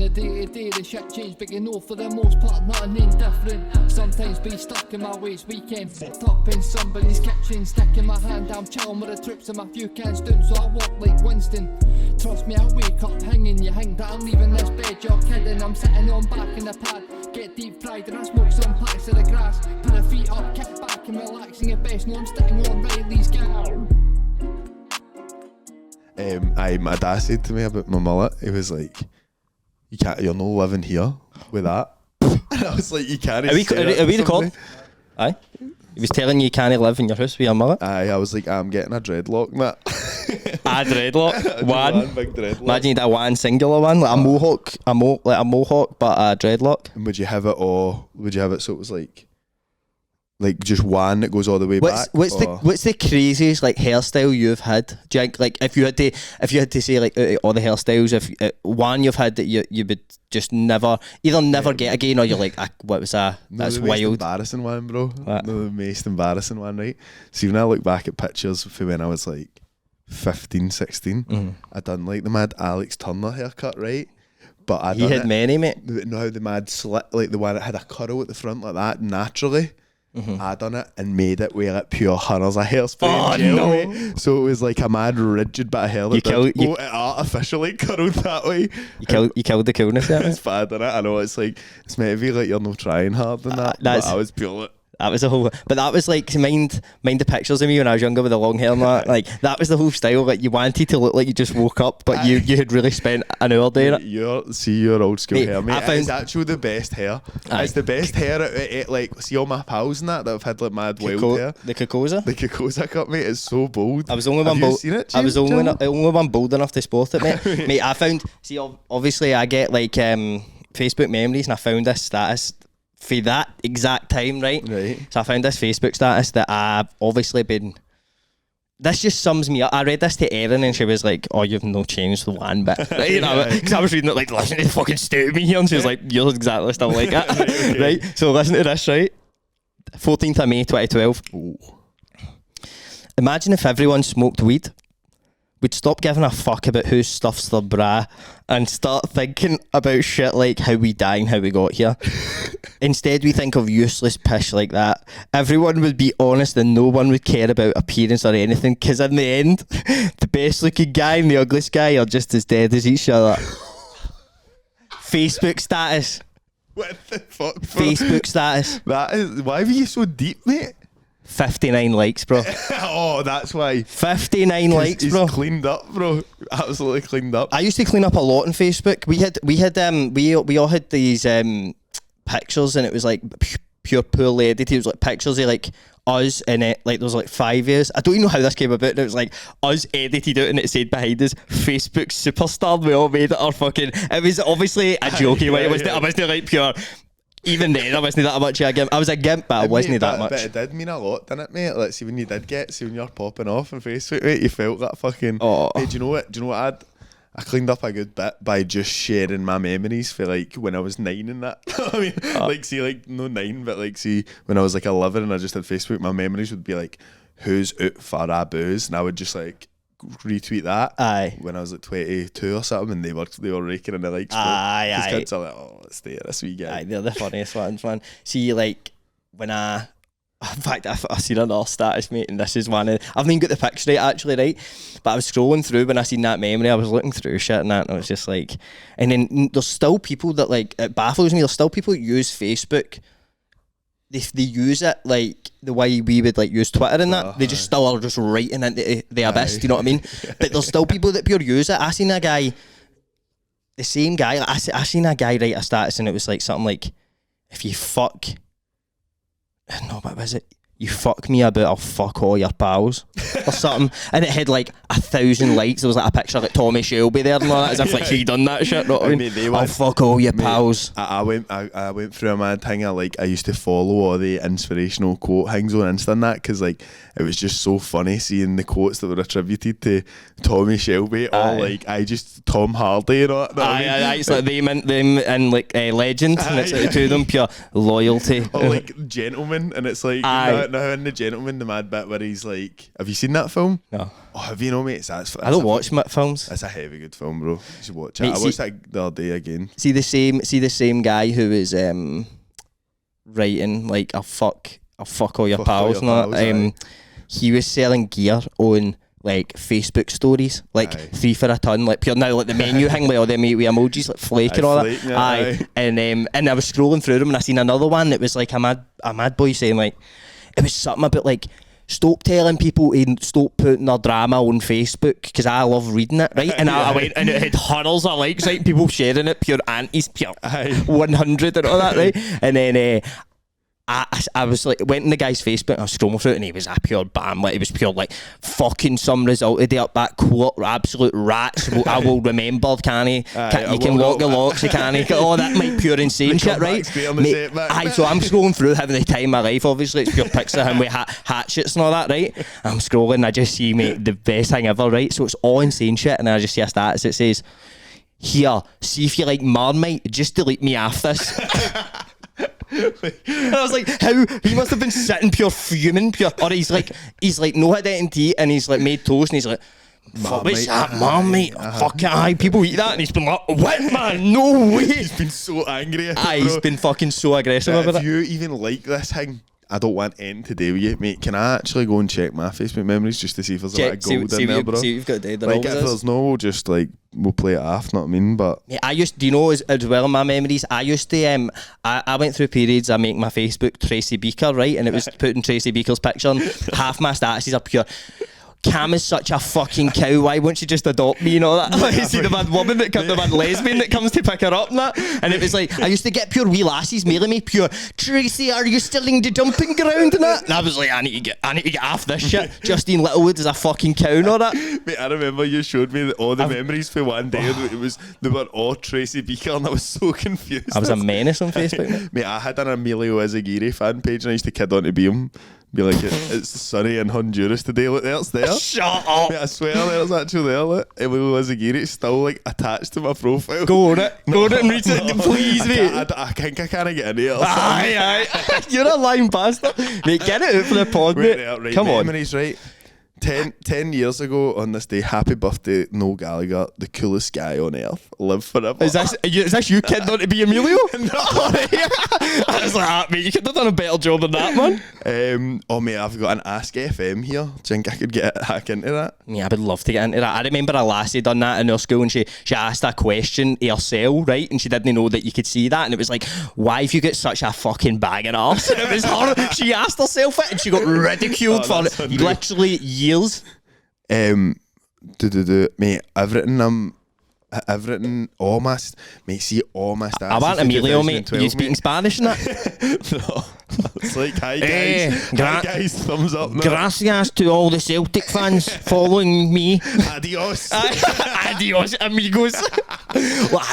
the day-to-day, the shit change, but you know for the most part nothing indifferent. Sometimes be stuck in my ways, weekend fucked up in somebody's kitchen, sticking my hand, I'm chilling with the troops and my few cans down, so I walk like Winston. Trust me, I wake up hanging, you hang that I'm leaving this bed, you're kidding, I'm sitting on back in the pad, get deep fried and I smoke some packs of the grass, put the feet up, kick back and relaxing at best, know I'm sitting on Reilly's Gaff. My dad said to me about my mullet, he was like, you're not living here with that. And I was like, you can't. Are we recording? Aye. He was telling you can't live in your house with your mullet? Aye, I was like, I'm getting a dreadlock, mate. A dreadlock? One big dreadlock. Imagine you did one singular one, like a mohawk, like a mohawk, but a dreadlock. And would you have it so it was like just one that goes all the way back? What's the craziest like hairstyle you've had? Do you think, like if you had to say like all the hairstyles, if one you've had that you would just never get again, or you're like, what was that? That's the wild. Most embarrassing one, bro. What? No, the most embarrassing one, right? See, when I look back at pictures for when I was like 15, 16, I done like the mad Alex Turner haircut, right? But I had many, mate. No, the mad slit, like the one that had a curl at the front like that, naturally. I done it and made it with like pure hunters of hairspray and gel, mate. So it was like a mad rigid bit of hair that it artificially curled that way. You killed the coolness out of it. It's bad, innit? I know, it's like, it's meant to be like you're not trying hard than that, but I was pure. That was the whole, but that was like, mind the pictures of me when I was younger with the long hair and that, like that was the whole style, like you wanted to look like you just woke up, but you had really spent an hour doing it. Your old school hair, mate. It's actually the best hair. Aye. It's the best hair. It like, see all my pals and that have had like mad wild hair. The Kokoza cut, mate, is so bold. I was the only one bold. I was the only one bold enough to sport it, mate. Mate, I found, see, obviously I get like Facebook memories, and I found this status for that exact time, right? So I found this Facebook status that I've obviously been. This just sums me up. I read this to Erin and she was like, "Oh, you've no changed the one bit." Right? You know, because I was reading it like, "Listen to the fucking stupid me here," and she was like, "You're exactly still like that." Right? So listen to this, right? 14th of May 2012. Ooh. Imagine if everyone smoked weed. We'd stop giving a fuck about who stuffs their bra and start thinking about shit like how we die and how we got here. Instead, we think of useless pish like that. Everyone would be honest and no one would care about appearance or anything, because in the end, the best looking guy and the ugliest guy are just as dead as each other. Facebook status. What the fuck, bro? Facebook status. That is, why were you so deep, mate? 59 likes, bro. Oh, that's why. 59 likes, bro. He's cleaned up, bro. Absolutely cleaned up. I used to clean up a lot on Facebook. We all had these pictures, and it was like pure poorly edited. It was like pictures of like us in it, like there was like 5 years. I don't even know how this came about. It was like us edited out, and it said behind us, Facebook superstar. We all made it our fucking. It was obviously a jokey way. I wasn't like pure. Even then, I wasn't that much of a gimp. I was a gimp, but I wasn't that much. But it did mean a lot, didn't it, mate? Like, see, when you're popping off on Facebook, mate, you felt that fucking. Oh. Hey, do you know what? I cleaned up a good bit by just sharing my memories for like when I was 9 and that. I mean, like, see, like, no 9, but like, see, when I was like 11 and I just had Facebook, my memories would be like, who's out for a booze? And I would just like retweet that. Aye. When I was like 22 or something, and they were raking in the likes. Aye. Because kids are like, oh, let's stay this wee guy. Aye, they're the funniest ones, man. See, like, when in fact, I seen another status, mate, and this is one of, I've not even got the picture right, actually, right? But I was scrolling through when I seen that memory, I was looking through shit and that, and I was just like, and then there's still people that, like, it baffles me, there's still people that use Facebook, they use it like the way we would like use Twitter and that. They just still are just writing into the abyss, do you know what I mean? But there's still people that pure use it. I seen a guy, the same guy, like, I seen a guy write a status and it was like something like, if you fuck, no, what was it? You fuck me about, I'll fuck all your pals or something, and it had like 1,000 likes. There was like a picture of like Tommy Shelby there and all that, as if like he done that shit. Know what I mean? I'll fuck all your pals. I went through a mad thing. I used to follow all the inspirational quote things on Insta and that, because like it was just so funny seeing the quotes that were attributed to Tommy Shelby, or like Tom Hardy, you know. Aye, it's like them and like legend, and it's like two of them pure loyalty. Or like gentlemen, and it's like no, in The Gentleman, the mad bit where he's like, have you seen that film? No. Oh, have you, no, mate? I don't watch films. It's a heavy good film, bro. You should watch it. Mate, I watched that the other day again. See the same guy who is writing like I'll fuck all your pals and all that. He was selling gear on like Facebook stories, like 3 for a ton, like pure now, like the menu thing, like all them wee emojis, like flake and all that. And I was scrolling through them and I seen another one that was like a mad boy saying like it was something about like stop telling people and stop putting their drama on Facebook because I love reading it, right? And I went and it had hundreds of likes, right? People sharing it, pure antis, pure 100 and all that, right? And then I was like, went in the guy's Facebook, I was scrolling through it, and he was a pure bam, like, it was pure like, fucking some result today up that quote, absolute rats, I will remember, can he? You can walk the locks, you can he? Oh, that might pure insane shit, right? So I'm scrolling through, having the time of my life, obviously, it's pure pics of him with hatchets and all that, right? I'm scrolling, I just see, mate, the best thing ever, right? So it's all insane shit, and I just see a status that says, here, see if you like Marmite, just delete me off this. And I was like, how? He must have been sitting pure fuming, or he's like no identity, and he's like made toast, and he's like, what's that, Marmite? Fuck it, people eat that, and he's been like, what, man? No way. He's been so angry. He's been fucking so aggressive about it. If you even like this thing, I don't want anything to do with you, mate. Can I actually go and check my Facebook memories just to see if there's a lot of gold in there, bro? See what you've got dead. Like, if there's no, we'll just like, we'll play it off, know what I mean? But yeah, do you know as well in my memories, I used to, I went through periods, I make my Facebook Tracy Beaker, right? And it was putting Tracy Beaker's picture on. Half my statuses are pure, Cam is such a fucking cow, why won't she just adopt me and all that? Like, you see the bad woman the bad lesbian that comes to pick her up and that, and it was like, I used to get pure wee lassies mailing me pure, Tracy, are you still in the dumping ground and that? And I was like, I need to get off this shit. Justine Littlewood is a fucking cow and all that. Mate, I remember you showed me all the memories for one day. They were all Tracy Beaker, and I was so confused. I was a menace on Facebook, mate. I had an Emilio Ezagiri fan page, and I used to kid on to be him. Be like, it's sunny in Honduras today. Look, there's there. Shut up. Mate, I swear there's actually there. Look, Emilio Ezagiri still like attached to my profile. Go on it and read it, please, mate. I think I can't get in here. Aye. You're a lying bastard. Mate, get it out for the pod, mate. Right, come on. Memories, right? 10 years ago on this day, happy birthday, Noel Gallagher, the coolest guy on earth. Live forever. Is this you kid on to be Emilio? No. I was like, mate, you could have done a better job than that, man. Oh, mate, I've got an Ask FM here. Do you think I could hack into that? Yeah, I would love to get into that. I remember a lassie done that in her school, and she asked a question to herself, right? And she didn't know that you could see that, and it was like, why have you got such a fucking bag of arse? And it was her. She asked herself it, and she got ridiculed for it. Literally years. Mate, I've written all my stats. I want Emilio, mate. Are you speaking Spanish and that? No. It's like, hi guys, thumbs up. No. Gracias to all the Celtic fans following me. Adios. Adios, amigos.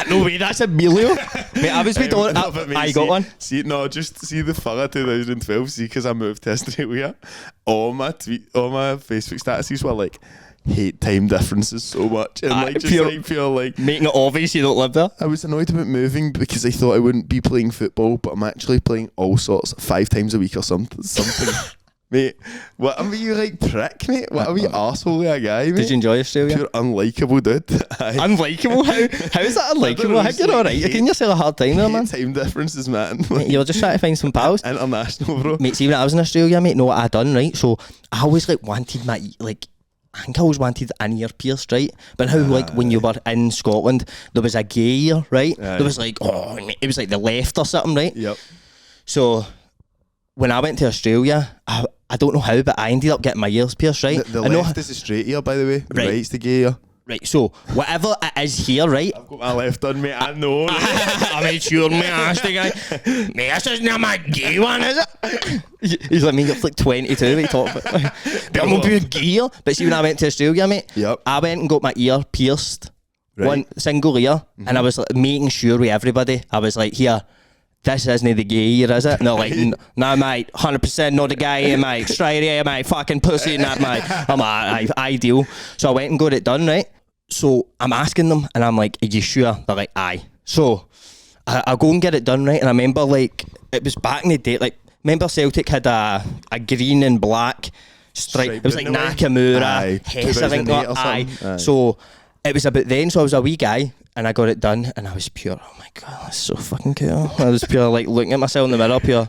No way, that's Emilio. Mate, I was I got one. See the fella 2012. See, because I moved to Australia, all my Facebook statuses were like, hate time differences so much, and like just pure like making it obvious you don't live there. I was annoyed about moving because I thought I wouldn't be playing football, but I'm actually playing all sorts 5 times a week or something. Mate, what are you like prick, mate? What a wee arsehole of a guy, mate. Did you enjoy Australia? Pure unlikable dude. Unlikable? How is that unlikable? I think you're alright. You're giving yourself a hard time there, man. Time differences, man. Mate, you're just trying to find some pals. International, bro. Mate, see when I was in Australia, mate, know what I done, right? So I always like wanted my I think I always wanted an ear pierced, right? But how like when you were in Scotland, there was a gay ear, right? There was like, it was like the left or something, right? Yep. So when I went to Australia, I don't know how, but I ended up getting my ears pierced, right? The left is the straight ear, by the way. The right's the gay ear. Right, so whatever it is here, right? I've got my left done, mate. I know. I made sure, mate. I asked the guy, mate, this isn't my gay one, is it? He's like, mate, you're like 22. What are you talking about? But I'm going to be a gay. But see, when I went to Australia, mate, I went and got my ear pierced. Right. One single ear. And I was like, making sure with everybody, I was like, here, this isn't the gay ear, is it? And they're like, no, mate, 100% not the guy, mate. Straight here, mate. Fucking pussy and that, mate. I'm like, ideal. So I went and got it done, right? So I'm asking them, and I'm like, are you sure? They're like, aye. So I go and get it done, right? And I remember, like, it was back in the day, like, remember Celtic had a green and black stripe. It was like Nakamura, Hess, I think. Aye. So it was about then. So I was a wee guy, and I got it done, and I was pure. Oh my god, that's so fucking cool. I was pure like looking at myself in the mirror, pure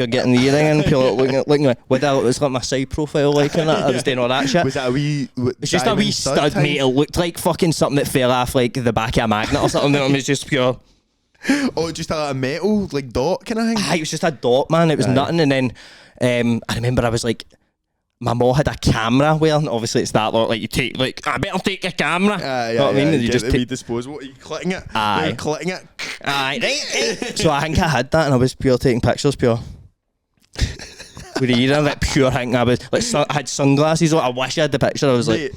getting the earring and pure looking like with that. It was like my side profile, like and that. I was doing all that shit. Was that a wee? It's just a wee stud, mate. It looked like fucking something that fell off like the back of a magnet or something. It was just pure. Oh, just a metal like dot kind of thing. It was just a dot, man. It was nothing. And then I remember I was like, my mom had a camera where obviously it's that lot, like you take like I better take your camera. You know what I mean? And you just take disposable. Are you clicking it? Aye. You're clicking it. Aye, right. So I think I had that, and I was pure taking pictures, pure. With the earring, like pure. I think I was like I had sunglasses on. I wish I had the picture. I was like,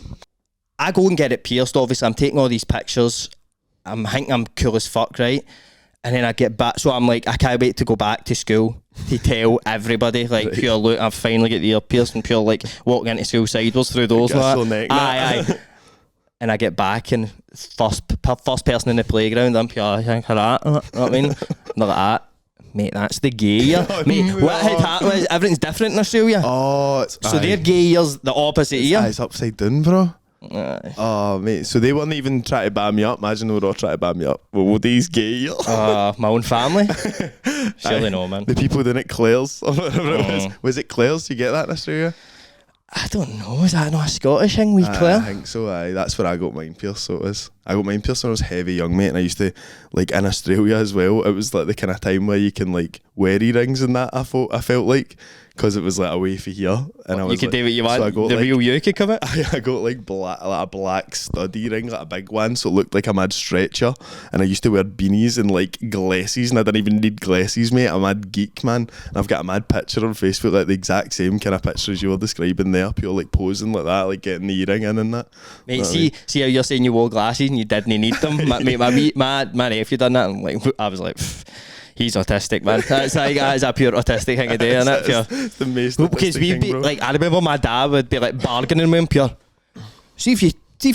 I go and get it pierced. Obviously, I'm taking all these pictures. I think I'm cool as fuck, right? And then I get back, so I'm like, I can't wait to go back to school to tell everybody, like, pure, look, I've finally got the ear pierced, and pure, like, walking into school sideways through those, like, aye. And I get back, and first person in the playground, I'm pure, I think of that, you know what I mean? Not like that. Mate, that's the gay year. Mate, what had happened is everything's different in Australia. Oh, so their gay year's the opposite year. It's upside down, bro. Oh mate, so they weren't even trying to ban me up. Imagine they were all trying to ban me up. Well, were these gay? My own family. Surely no, man. The people doing it Claire's or whatever it was. Was it Claire's? Do you get that in Australia? I don't know. Is that not a Scottish thing, wee Claire? I think so. That's where I got mine pierced. So it was. I got mine pierced when I was heavy young, mate, and I used to like in Australia as well. It was like the kind of time where you can like wear earrings and that. I felt like. Because it was like away from here, and I was you could like, do what you want. So I got, the like, real you could come out. I got like a black study ring, like a big one, so it looked like a mad stretcher. And I used to wear beanies and like glasses, and I didn't even need glasses, mate. I'm a mad geek, man. And I've got a mad picture on Facebook, like the exact same kind of picture as you were describing there, pure like posing like that, like getting the earring in and that. Mate, see how you're saying you wore glasses and you didn't need them. my nephew done that, and like I was like. He's autistic, man. That's a pure autistic thing to do, isn't it? It's the most because we'd be like, I remember my dad would be like bargaining with him, pure. See if you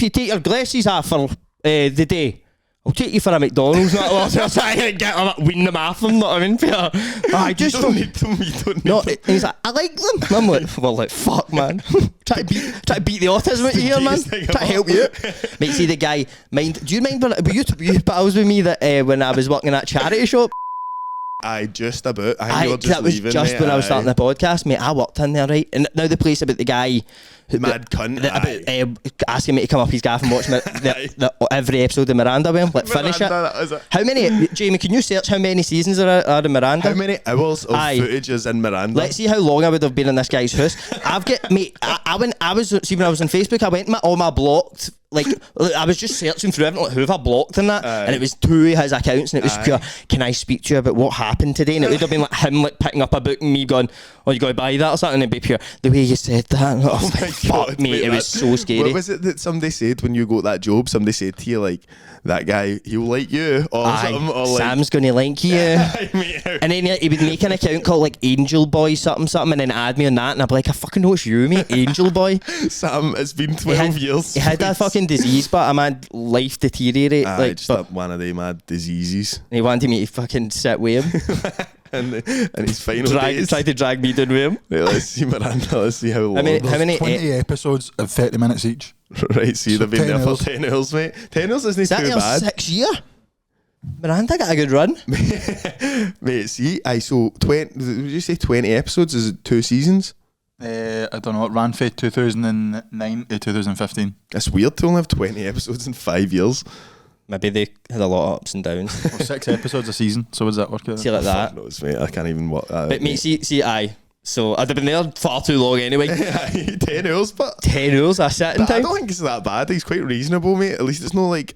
take your glasses off for the day, I'll take you for a McDonald's. So I get wean them off them. Know what I mean? Pure. I just don't need them. You don't need no, them. And he's like, I like them. And I'm like, well, like fuck, man. try to beat the autism out of here, man. Try to help you. Mate, see the guy. Do you mind? Were you pals with me that when I was working at charity shop? Just about. I think you were just that was leaving, just mate, when I was starting the podcast, mate. I worked in there, right? And now the place about the guy mad cunt asking me to come up his gaff and watch every episode of Miranda with him, like finish it. How many, Jamie, can you search how many seasons are in Miranda? How many hours of footage is in Miranda? Let's see how long I would have been in this guy's house. I've got, mate, when I was on Facebook, I went all my blocked, like I was just searching through everything, like who have I blocked in that, and it was 2 of his accounts, and it was pure, can I speak to you about what happened today? And it would have been like him like picking up a book and me going, oh, you got to buy that or something, and it'd be pure, the way you said that, oh my fuck, mate, it was so scary. What was it that somebody said when you got that job? Somebody said to you like, that guy, he'll like you, or something, or like, Sam's gonna like you. And then he would make an account called like Angel Boy something, and then add me on that, and I'd be like, I fucking know it's you, mate, Angel Boy. Sam, it's been 12 years. He had that fucking disease, but a mad life deteriorate. Like, just one of them mad diseases. And he wanted me to fucking sit with him. and his final days. Tried to drag me down with him. Right, let's see Miranda, let's see how long. How many 20 episodes of 30 minutes each. Right, see, they've been there for 10 hours, mate. 10 hours isn't too bad. 6 year? Miranda got a good run. Mate, see, so 20, would you say 20 episodes? Is it 2 seasons? I don't know, it ran for 2009 to 2015. It's weird to only have 20 episodes in 5 years. Maybe they had a lot of ups and downs. Well, 6 episodes a season, so what does that work out? See like that. Knows, mate. I can't even work that out. But mate, see, aye. So I'd have been there far too long anyway. 10 hours, but 10 hours, I sat in time. I don't think it's that bad. He's quite reasonable, mate. At least it's not like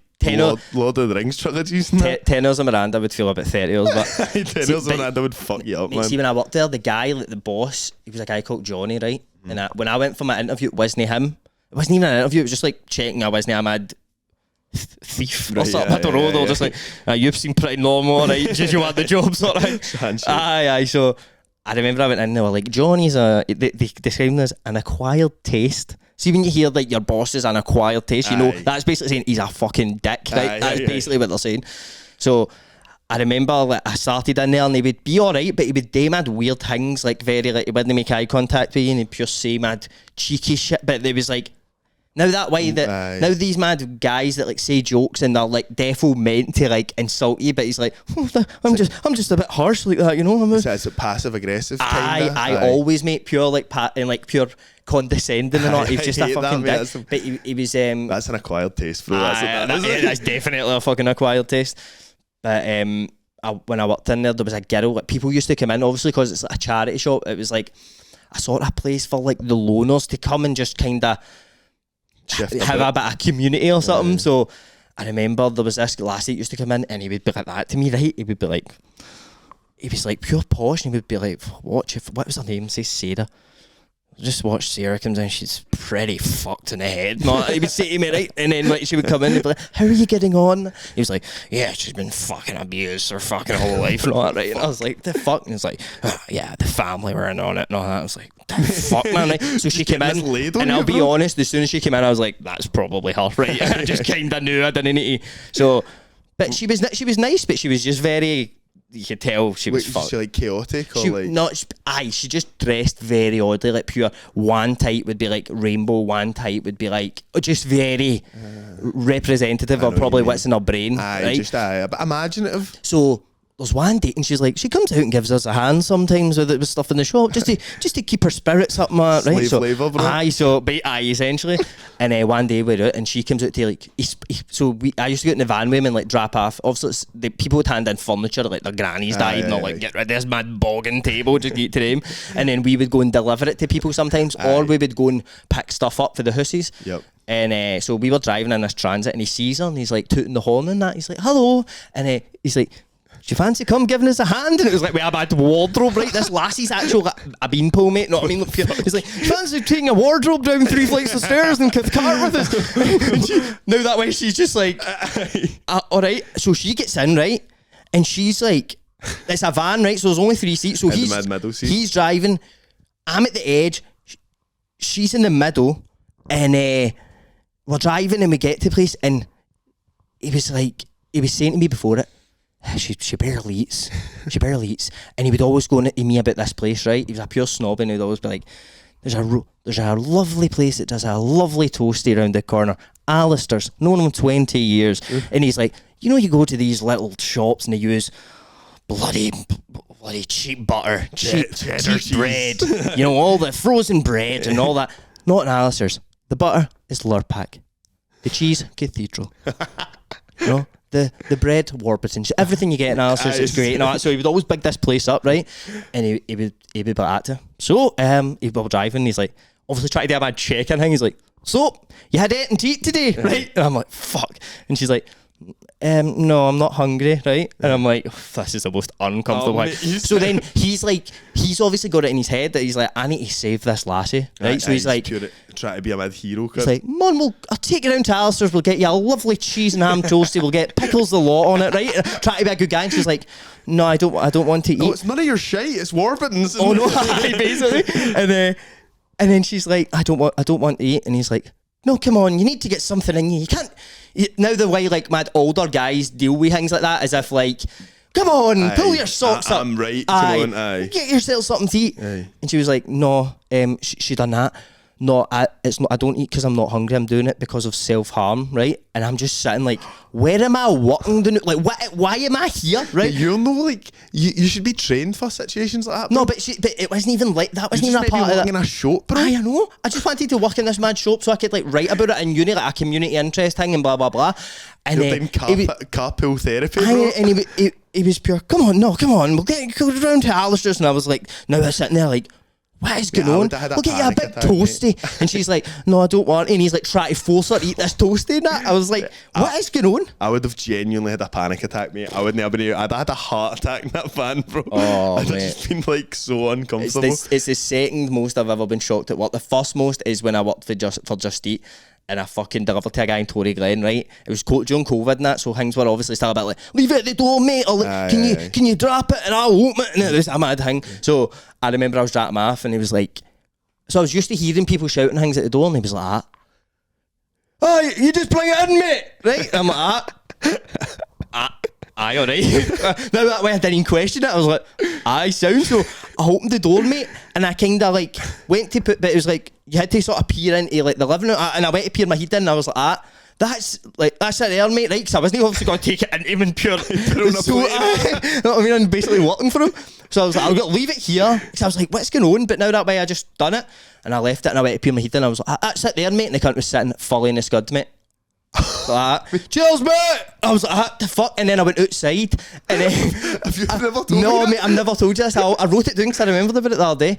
Lord of the Rings trilogies. 10 hours of Miranda would feel about 30 hours, but 10 hours of Miranda would fuck you up, man. See, when I worked there, the guy, like the boss, he was a guy called Johnny, right? And when I went for my interview, it wasn't him. It wasn't even an interview. It was just like checking I wasn't a mad thief or something. I don't know. They were just like, you've seen pretty normal, right? Just you want the job, sort of thing. Aye. So I remember I went in and they were like, Johnny's they described him as an acquired taste. See, when you hear like your boss is an acquired taste, you know that's basically saying he's a fucking dick, right? That's basically what they're saying. So I remember like, I started in there and he would be alright, but he would do mad weird things, like very like he wouldn't make eye contact with you and he'd pure say mad cheeky shit. But there was like now that way that now these mad guys that like say jokes and they're like defo meant to like insult you, but he's like, I'm just a bit harsh like that, you know. So it's a passive aggressive kind of. I always make pure like and like pure condescending and all. He's just a fucking dick. But he was that's an acquired taste, bro. That's definitely a fucking acquired taste. But when I worked in there was a girl, like people used to come in, obviously because it's like a charity shop. It was like a sort of place for like the loners to come and just kind of have a bit of community or something. So I remember there was this lassie that used to come in and he would be like that to me, right? He would be like, he was like pure posh and he would be like, what was her name? Say Sarah. Just watch Sarah comes in, she's pretty fucked in the head. No, he would say to me, right? And then like she would come in and be like, how are you getting on? He was like, yeah, she's been fucking abused her fucking whole life and all that, right? And I was like, the fuck? And he was like, yeah, the family were in on it and all that. I was like, the fuck, man, right? So she came in and I'll be honest, as soon as she came in I was like, that's probably her, right? I just kinda knew I didn't need to. So but she was nice, but she was just very, you could tell she was fucked. Was she like chaotic or she just dressed very oddly, like pure one tight would be like rainbow, one tight would be like just very representative of probably what's in her brain. Right? Just a bit imaginative. So there's one date and she's like, she comes out and gives us a hand sometimes with stuff in the shop just to keep her spirits up, right? Slave So labor, bro. Essentially. And one day we're out and she comes out to like, I used to get in the van with him and like drop off. Obviously, the people would hand in furniture, like their grannies died, and like, get rid of this mad bogging table, just get to them. And then we would go and deliver it to people sometimes, or we would go and pick stuff up for the hussies. Yep. And so we were driving in this transit and he sees her and he's like tooting the horn and that. He's like, hello. And he's like, do you fancy come giving us a hand? And it was like, we have a wardrobe, right? This lassie's actual a beanpole, mate. Know what I mean? He's like, you fancy taking a wardrobe down 3 flights of stairs and the cart with us? Now that way she's just like, all right. So she gets in, right? And she's like, it's a van, right? So there's only 3 seats. So he's driving. I'm at the edge. She's in the middle. And we're driving and we get to the place. And he was saying to me before it, she barely eats. She barely eats. And he would always go to me about this place, right? He was a pure snob and he'd always be like, there's a lovely place that does a lovely toasty around the corner. Alistair's, known him 20 years. And he's like, you know, you go to these little shops and they use bloody cheap butter, cheap bread, you know, all the frozen bread and all that. Not in Alistair's. The butter is Lurpak. The cheese, Cathedral. You know? The bread, Warburton, everything you get in Alistair's is great and all that. So he would always big this place up, right? And he would be like that to. So he'd be driving, he's like, obviously trying to do a bad check-in thing. He's like, so you had anything to eat today, right? And I'm like, fuck. And she's like, no, I'm not hungry, right? And I'm like, this is the most uncomfortable thing. So then he's obviously got it in his head that he's like, I need to save this lassie, right? So he's like, trying to be a mad hero. He's like, Mum, I'll take you down to Alistair's, we'll get you a lovely cheese and ham toasty, we'll get pickles the lot on it, right? Try to be a good guy. And she's like, no, I don't want to eat. Oh, it's none of your shite, it's Warburton's. Oh no, basically. And then she's like, I don't want to eat. And he's like, no, come on, you need to get something in you. You can't. Now the way like mad older guys deal with things like that, as if like, come on, pull your socks up. I'm right. Come on, get yourself something to eat. And she was like, no, she done that. No, it's not. I don't eat because I'm not hungry. I'm doing it because of self-harm, right? And I'm just sitting like, where am I working? Like, why am I here, right? But you're no like, you should be trained for situations like that, bro. No, but it wasn't even like that. Wasn't even a part of it. In a shop, bro. I know. I just wanted to work in this mad shop so I could like write about it in uni, like a community interest thing and blah blah blah. And you're doing carpool therapy, bro. And he was pure. Come on, we'll go around to Alistair's. And I was like, now I'm sitting there like, what is going on? We'll get you a bit toasty. Mate. And she's like, no, I don't want it. And he's like, trying to force her to eat this toasty and that. I was like, what is going on? I would have genuinely had a panic attack, mate. I wouldn't have been able. I'd had a heart attack in that van, bro. Oh, I'd just been like so uncomfortable. It's the second most I've ever been shocked at work. The first most is when I worked for Just Eat. And I fucking delivered to a guy in Toryglen, right? It was during COVID and that, so things were obviously still a bit like, leave it at the door, mate, or like, can you drop it and I'll open it? And it was a mad thing. So I remember I was dropping him off and he was like, so I was used to hearing people shouting things at the door and he was like, oh, you just bring it in, mate, right? And I'm like, aye, alright. Now that way I didn't even question it. I was like, aye, sound. So I opened the door, mate, and I kind of like went to put, but it was like you had to sort of peer into like the living room, and I went to peer my head in, and I was like, that's it there, mate, right? Because I wasn't obviously going to take it and even pure. So, you know what I mean? I'm basically working for him. So I was like, I'll leave it here. Because I was like, what's going on? But now that way I just done it, and I left it, and I went to peer my head in, and I was like, that's it there, mate. And the cunt was sitting fully in the scud, mate. Like that. Cheers, mate. I was like, what the fuck? And then I went outside, and then Have you never told me? no, mate, I've never told you this. I wrote it down because I remembered about it the other day.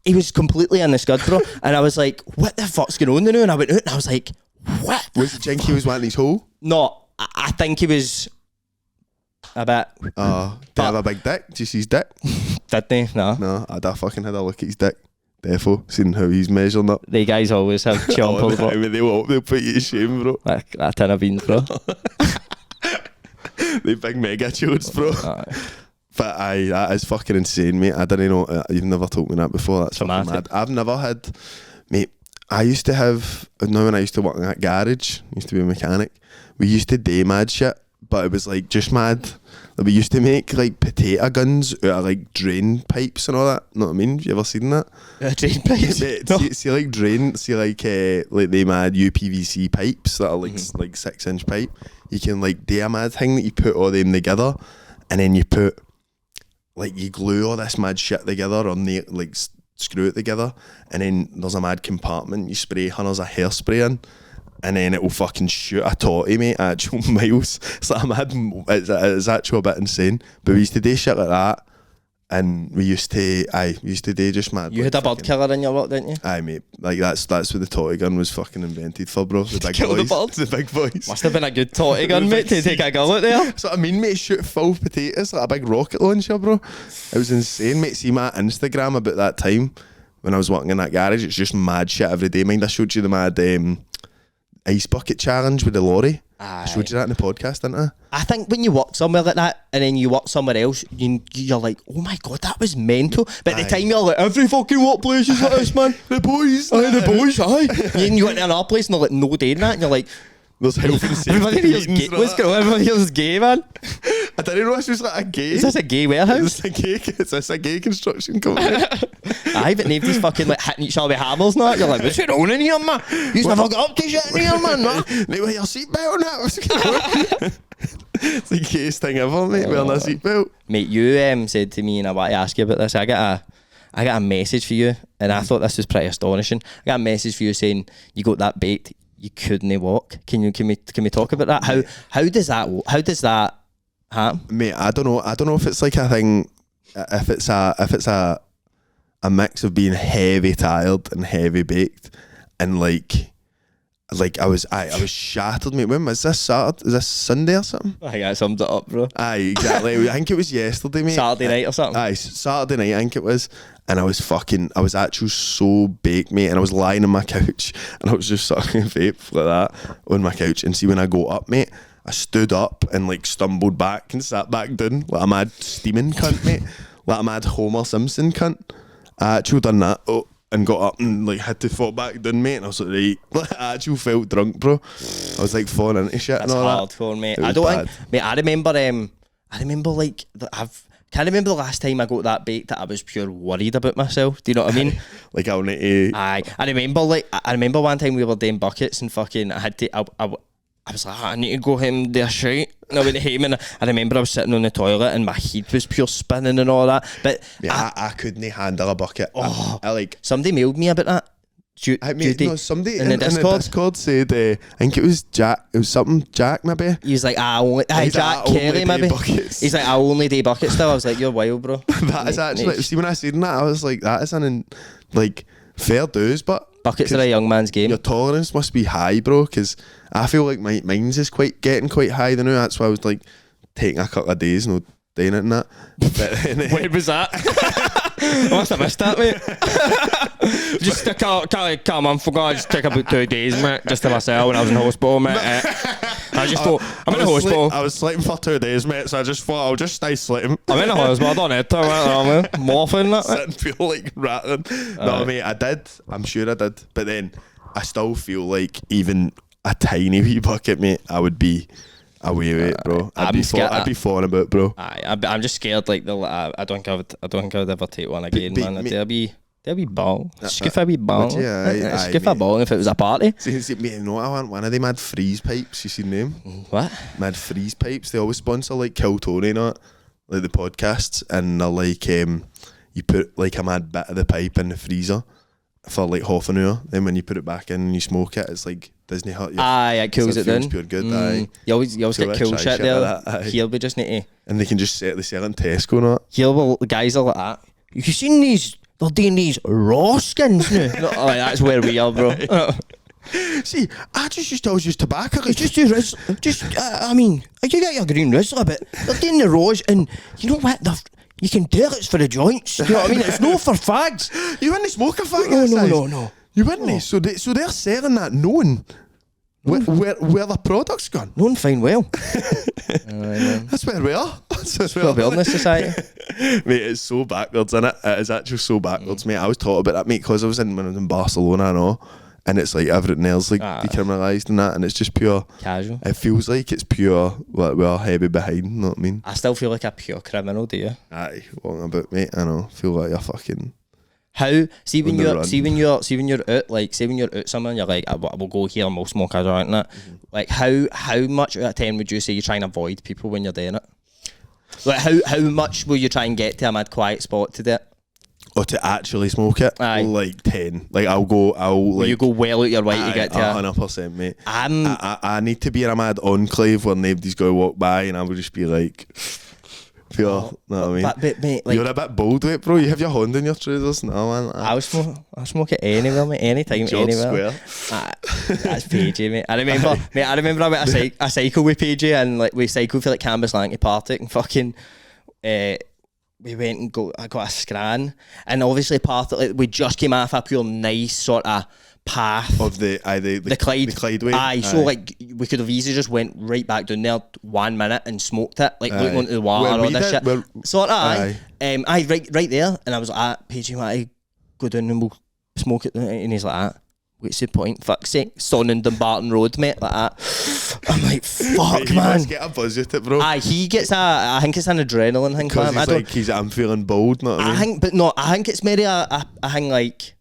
He was completely in the scud, bro, and I was like, what the fuck's going on now? And I went out, and I was like, what? Was it Jinky was wanting his hole? No, I think he was a bit. Did he have a big dick? Did you see his dick? Did they? No. No, I'd have fucking had a look at his dick. Defo, seeing how he's measuring up. The guys always have chompers, bro. I mean, they'll put you to shame, bro. Like that tin of beans, bro. They big mega chodes, bro. But aye, that is fucking insane, mate. I didn't know, you've never told me that before. That's fucking mad. I've never had, mate, I used to have, when I used to work in that garage, used to be a mechanic, we used to do mad shit, but it was like just mad. Like, we used to make like potato guns out of like drain pipes and all that. Know what I mean? Have you ever seen that? Drain pipes? Mate, see like they mad UPVC pipes that are like 6-inch pipe. You can like do a mad thing that you put all them together, and then you put like you glue all this mad shit together or like screw it together, and then there's a mad compartment you spray hunters of hairspray in, and then it will fucking shoot a totty, mate, actual miles. It's like a mad, it's actually a bit insane. But we used to do shit like that, and we used to do just mad. You like, had a bird killer in your lot, didn't you? Aye, mate. Like that's what the totty gun was fucking invented for, bro. The big Kill the boys. birds? The big boys. Must have been a good totty gun, mate, to take a go out there. That's what I mean, mate. Shoot full potatoes like a big rocket launcher, bro. It was insane, mate. See my Instagram about that time when I was working in that garage. It's just mad shit every day. Mind I showed you the mad ice bucket challenge with the lorry. Aye. I showed you that in the podcast, didn't I? I think when you work somewhere like that and then you work somewhere else, you're like, oh my god, that was mental. But at the time you're like, every fucking workplace is like this, man. The boys. Aye, the boys, aye. And then you went to another place and they're like, no doing that. And you're like, There's health and safety. everybody here's meetings gay. and all What's that. going on? Everybody here's gay, man. I didn't know this was like a gay. Is this a gay warehouse? Is this a gay construction company? Aye, but nobody's fucking like hitting each other with hammers now. You're like, what's going on in here, man? You've never got up to shit in here, man. No? Mate, wear your seatbelt on that. What's going on? It's the gayest thing ever, mate, wearing a seatbelt. Mate, you said to me, and I want to ask you about this. I got a message for you, and I thought this was pretty astonishing. I got a message for you saying you got that baked, you couldn't walk. Can we talk about that? How does that happen? Mate, I don't know if it's like a thing, if it's a mix of being heavy tired and heavy baked, and like I was shattered, mate. When was this? Saturday? Is this Sunday or something? I think I summed it up, bro. Aye, exactly. I think it was yesterday, mate. Saturday night or something. Aye, Saturday night, I think it was. And I was actually so baked, mate. And I was lying on my couch and I was just sucking vape like that on my couch. And see, when I go up, mate, I stood up and like stumbled back and sat back down like a mad steaming cunt, mate. Like a mad Homer Simpson cunt. I actually done that. And got up and like had to fall back down, mate. And I was like, right. I actually felt drunk, bro. I was like falling into shit. That's and all hardcore, mate. It was I don't bad. think, mate. I remember like can't remember the last time I got that baked that I was pure worried about myself. Do you know what I mean? Like I'll need to. Aye, I remember one time we were doing buckets and fucking I was like, I need to go home do a shite. And I went home and I remember I was sitting on the toilet and my head was pure spinning and all that. But Yeah, I couldn't handle a bucket. I like. somebody mailed me about that. Somebody in the Discord said, I think it was Jack. It was something Jack maybe. He was like, He's Jack like, "I only Kelly do maybe. buckets." He's like, I only do buckets still. I was like, you're wild, bro. That is actually. See, when I said that, I was like, that is like fair dues, but Buckets are a young man's game. your tolerance must be high, bro. Because I feel like mine's is getting quite high now. That's why I was like taking a couple of days, no doing it and that. But When was that? I must have missed that, mate. Just a couple of months ago, I just took about 2 days, mate, just to myself when I was in hospital, mate. I just thought, I'm in a hospital. I was sleeping for 2 days, mate, so I just thought I'll just stay sleeping. I'm in a hospital, I don't need to, mate. Morphine, that, mate. Sitting feel like rattling. No, mate, I did. I'm sure I did. But then I still feel like even a tiny wee bucket, mate, I would be Wait, bro. I'd be falling about, bro. I'm just scared. Like I don't think I would ever take one again, man. There'll be ball. Skiff a wee ball. Skiff a ball if it was a party. See, mate, you know what I want? One of them mad freeze pipes. You seen them? What? Mad freeze pipes. They always sponsor like Kill Tony, you know, like the podcasts, and they're like, you put like a mad bit of the pipe in the freezer for like half an hour. Then when you put it back in and you smoke it, it's like Disney Hut. It cools it down. Pure good. You always get cool shit there. Like Here we just need to. And they can just sell in Tesco and that. Here, well, the guys are like that. You seen these? They're doing these raw skins now. Like, that's where we are, bro. See, I just used to always use tobacco. It's just I mean, you get your green Rizzler, but they're doing the raws, and you know what? You can tell it's for the joints. You know what I mean? It's no for fags. You wouldn't smoke a fag? No. You wouldn't. So they're selling that knowing where the product's gone. Knowing fine well. That's where we are. That's where We're building this society. Mate, it's so backwards, innit? It is actually so backwards, mate. I was taught about that, mate, because when I was in Barcelona and all, and it's like everything else like decriminalised and that, and it's just pure Casual. It feels like it's pure, like we're heavy behind, you know what I mean? I still feel like a pure criminal, do you? Aye, walking about, mate, I know. Feel like you're fucking... How when you're out, like say when you're out somewhere and you're like, we'll go here and we'll smoke a joint and that. Like how much out of 10 would you say you try and avoid people when you're doing it? Like how much will you try and get to a mad quiet spot to do it? Or to actually smoke it? Aye. Like 10. Like will you go well out your way to get to 100%, mate. I need to be in a mad enclave where nobody's going to walk by and I will just be like... Pure, know what I mean? But mate, like, you're a bit bold with it, bro. You have your hand in your trousers. No, man. I'll smoke it anywhere, mate. Anytime, George anywhere. Square. That's PJ, mate. I remember I went a cycle with PJ, and like we cycled for like Canvas Lanky Partick, and fucking we went and I got a scran, and obviously Partick, like, we just came off a pure nice sort of path of the Clyde way. Aye, so like we could have easily just went right back down there 1 minute and smoked it, like looking onto the water or this shit. Right there, and I was like, PJ, want to go down and we'll smoke it? And he's like, what's the point? Fuck's sake, Son and Dumbarton Road, mate, like that. I'm like, fuck, he man. Must get a buzz with it, bro. He gets I think it's an adrenaline thing. Because I'm feeling bold, not I mean? I think it's maybe a thing like,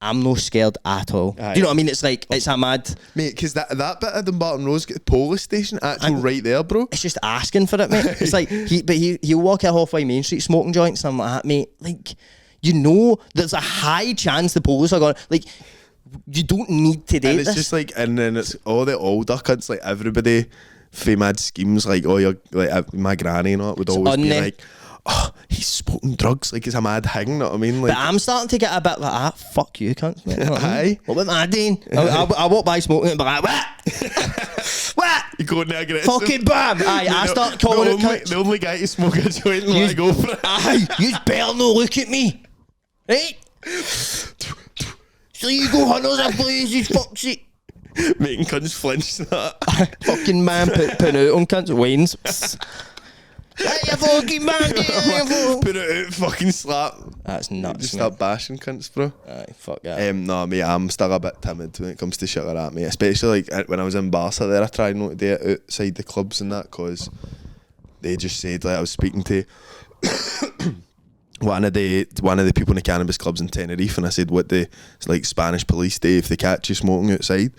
I'm no scared at all. Aye. Do you know what I mean? It's like, it's a mad... Mate, because that bit of Dumbarton Road's got the police station actually right there, bro. It's just asking for it, mate. It's like, he'll walk out halfway Main Street smoking joints, and I'm like, mate, like, you know, there's a high chance the police are going, like, you don't need to do and this. It's just like, and then it's all the older cunts, like everybody, for mad schemes, like, oh, you're, like, my granny and all, it would always be like, oh, he's smoking drugs, like it's a mad thing, you know what I mean? Like, but I'm starting to get a bit like that. Fuck you, cunts, mate. You know what I mean? What about my doing? I walk by smoking and be like, what? What? You go in there aggressive. Fucking bam! Aye, I start calling it cunts. The only guy to smoke a joint and let go for it. Aye, you better not look at me. Right? So you go hunters and blazes, fuck's sake. Making cunts flinch that. Fucking man putting out on cunts, Wayne's. Hey, you fucking man, put it out, fucking slap. That's nuts. Just start bashing cunts, bro. Aye, fuck that. No, mate, I'm still a bit timid when it comes to shit like that, mate. Especially like when I was in Barca there, I tried not to do it outside the clubs and that, because they just said, like, I was speaking to one of the people in the cannabis clubs in Tenerife, and I said, what the like Spanish police do if they catch you smoking outside?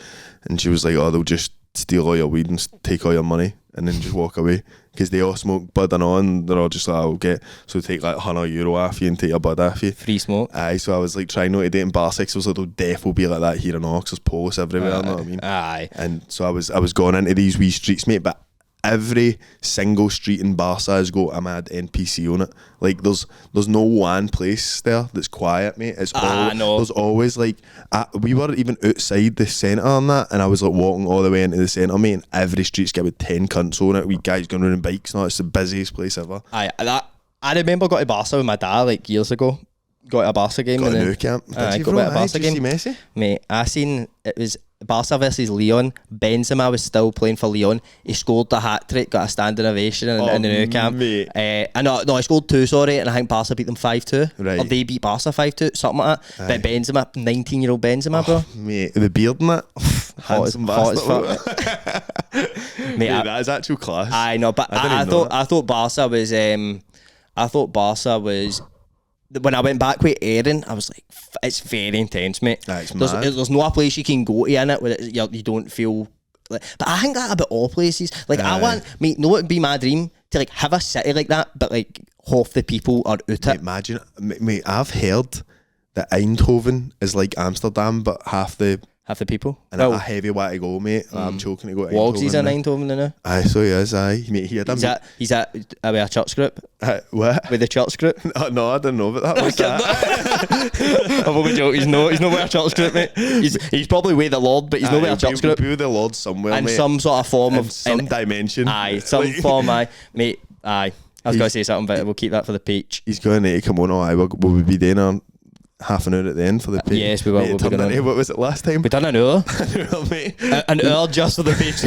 And she was like, oh, they'll just steal all your weed and take all your money and then just walk away, because they all smoke bud and all, and they're all just like, I'll get, so take like €100 off you and take your bud off you. Free smoke. Aye, so I was like trying not to do it in Bar 6. I was like, they'll definitely will be like that here and all, because there's police everywhere, you know what I mean? Aye. And so I was going into these wee streets, mate, but every single street in Barca has got a mad NPC on it. Like there's no one place there that's quiet, mate. It's no. There's always like we were even outside the centre and that, and I was like walking all the way into the centre, mate, and every street's got about 10 cunts on it. We guys going around bikes now. It's the busiest place ever. Aye, I remember going to Barca with my dad like years ago. Got to a Barca game. Got and a then, new camp. I got to a Barca game. Did you see Messi? Mate, I seen it was Barca versus Leon. Benzema was still playing for Leon. He scored the hat trick, got a standing ovation in the new camp. He scored 2, sorry, and I think Barca beat them 5-2. Right. Or they beat Barca 5-2, something like that. But Benzema, 19-year-old Benzema, bro. Mate, the beard and that. Handsome hot as bastard. fuck. Mate, Mate, that is actual class. I know, but I didn't I know that. thought Barca was when I went back with Aaron, I was like, it's very intense, mate. It's There's mad. there's no place you can go to in it where you don't feel like. But I think that about all places. Like I want, mate, know what would be my dream to like have a city like that, but like half the people are out it. Mate, imagine, mate, I've heard that Eindhoven is like Amsterdam, but half the people. and a heavy way to go, mate. I'm choking to go to WAGS is in now. Eindhoven now. Aye, so he is, aye. Mate, he had He's at with a church group. what? With the church group. No, I didn't know about that. What's that? I'm only joking. He's not with a church group, mate. He's probably with the Lord, but he's not with a church group. Be with the Lord somewhere, In mate. some sort of form of some dimension. Aye, some form. Aye, mate. Aye. I was going to say something, but we'll keep that for the peach. He's going to come on. Aye, will we be doing on half an hour at the end for the peach? Yes, we will. Mate, We'll be doing what was it last time? We done an hour. Mate. An hour just for the peach.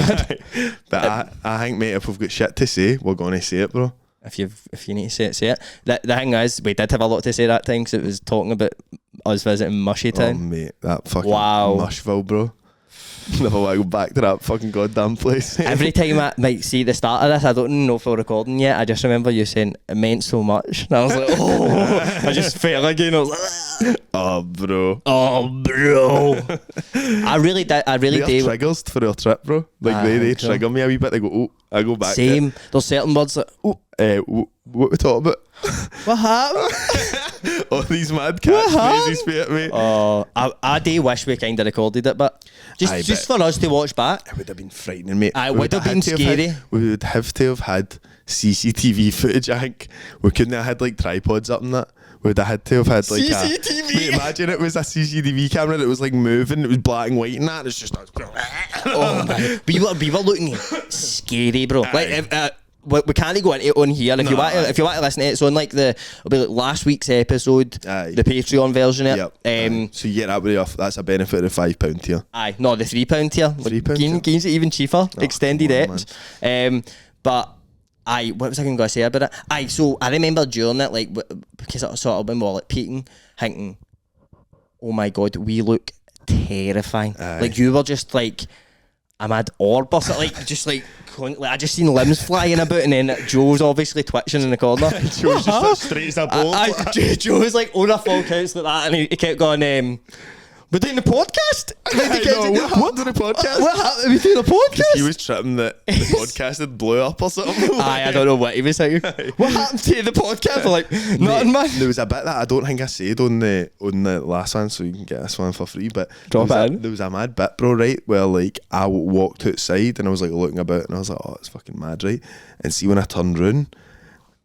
But I think, mate, if we've got shit to say, we're going to say it, bro. If you need to say it, say it. The thing is, we did have a lot to say that time because it was talking about us visiting Mushy Oh, Town. mate, that fucking Wow. Mushville, bro. Never want to go back to that fucking goddamn place. Every time I might see the start of this, I don't know if we're recording yet. I just remember you saying it meant so much, and I was like, oh, I just felt again. I was like, Oh, bro. I really did. They're triggers for our trip, bro. Like, they so. trigger me a wee bit. They go, oh, I go back. Same. There's certain words like, oh, What we talking about? what happened? All these mad catchphrases for it, mate. Oh, I do wish we kind of recorded it, but just for us to watch back. It would have been frightening, mate. It would have been scary. We would have to have had CCTV footage, I think. We couldn't have had like tripods up and that. We would have had to have had like CCTV. Mate, imagine it was a CCTV camera that was like moving, it was black and white and that. It's just Oh my! We were looking scary, bro. Like we can't go into it on here. If you want to listen to it, it's on like it'll be like last week's episode, the Patreon version of it. Yep. So you get that way off. That's a benefit of the £5 tier. Aye, no, the £3 tier. £3 tier. Gains it even cheaper. Extended come on, eps. But aye, what was I going to say about it? Aye, so I remember during it, like because I sort of when we were like peeking, thinking, oh my god, we look terrifying. Aye. Like you were just like a mad orb or something, I just seen limbs flying about, and then Joe's obviously twitching in the corner. Joe's just like straight as a ball. Joe was like on a full couch like that, and he kept going, we're doing the podcast? What happened to the podcast? What happened? We doing a podcast? He was tripping that the podcast had blew up or something. Aye, I don't know what he was saying. What happened to the podcast? I'm like, nothing, man. There was a bit that I don't think I said on the last one, so you can get this one for free. But Drop it in. there was a mad bit, bro, right? Where like I walked outside and I was like looking about and I was like, oh, it's fucking mad, right? And see when I turned round,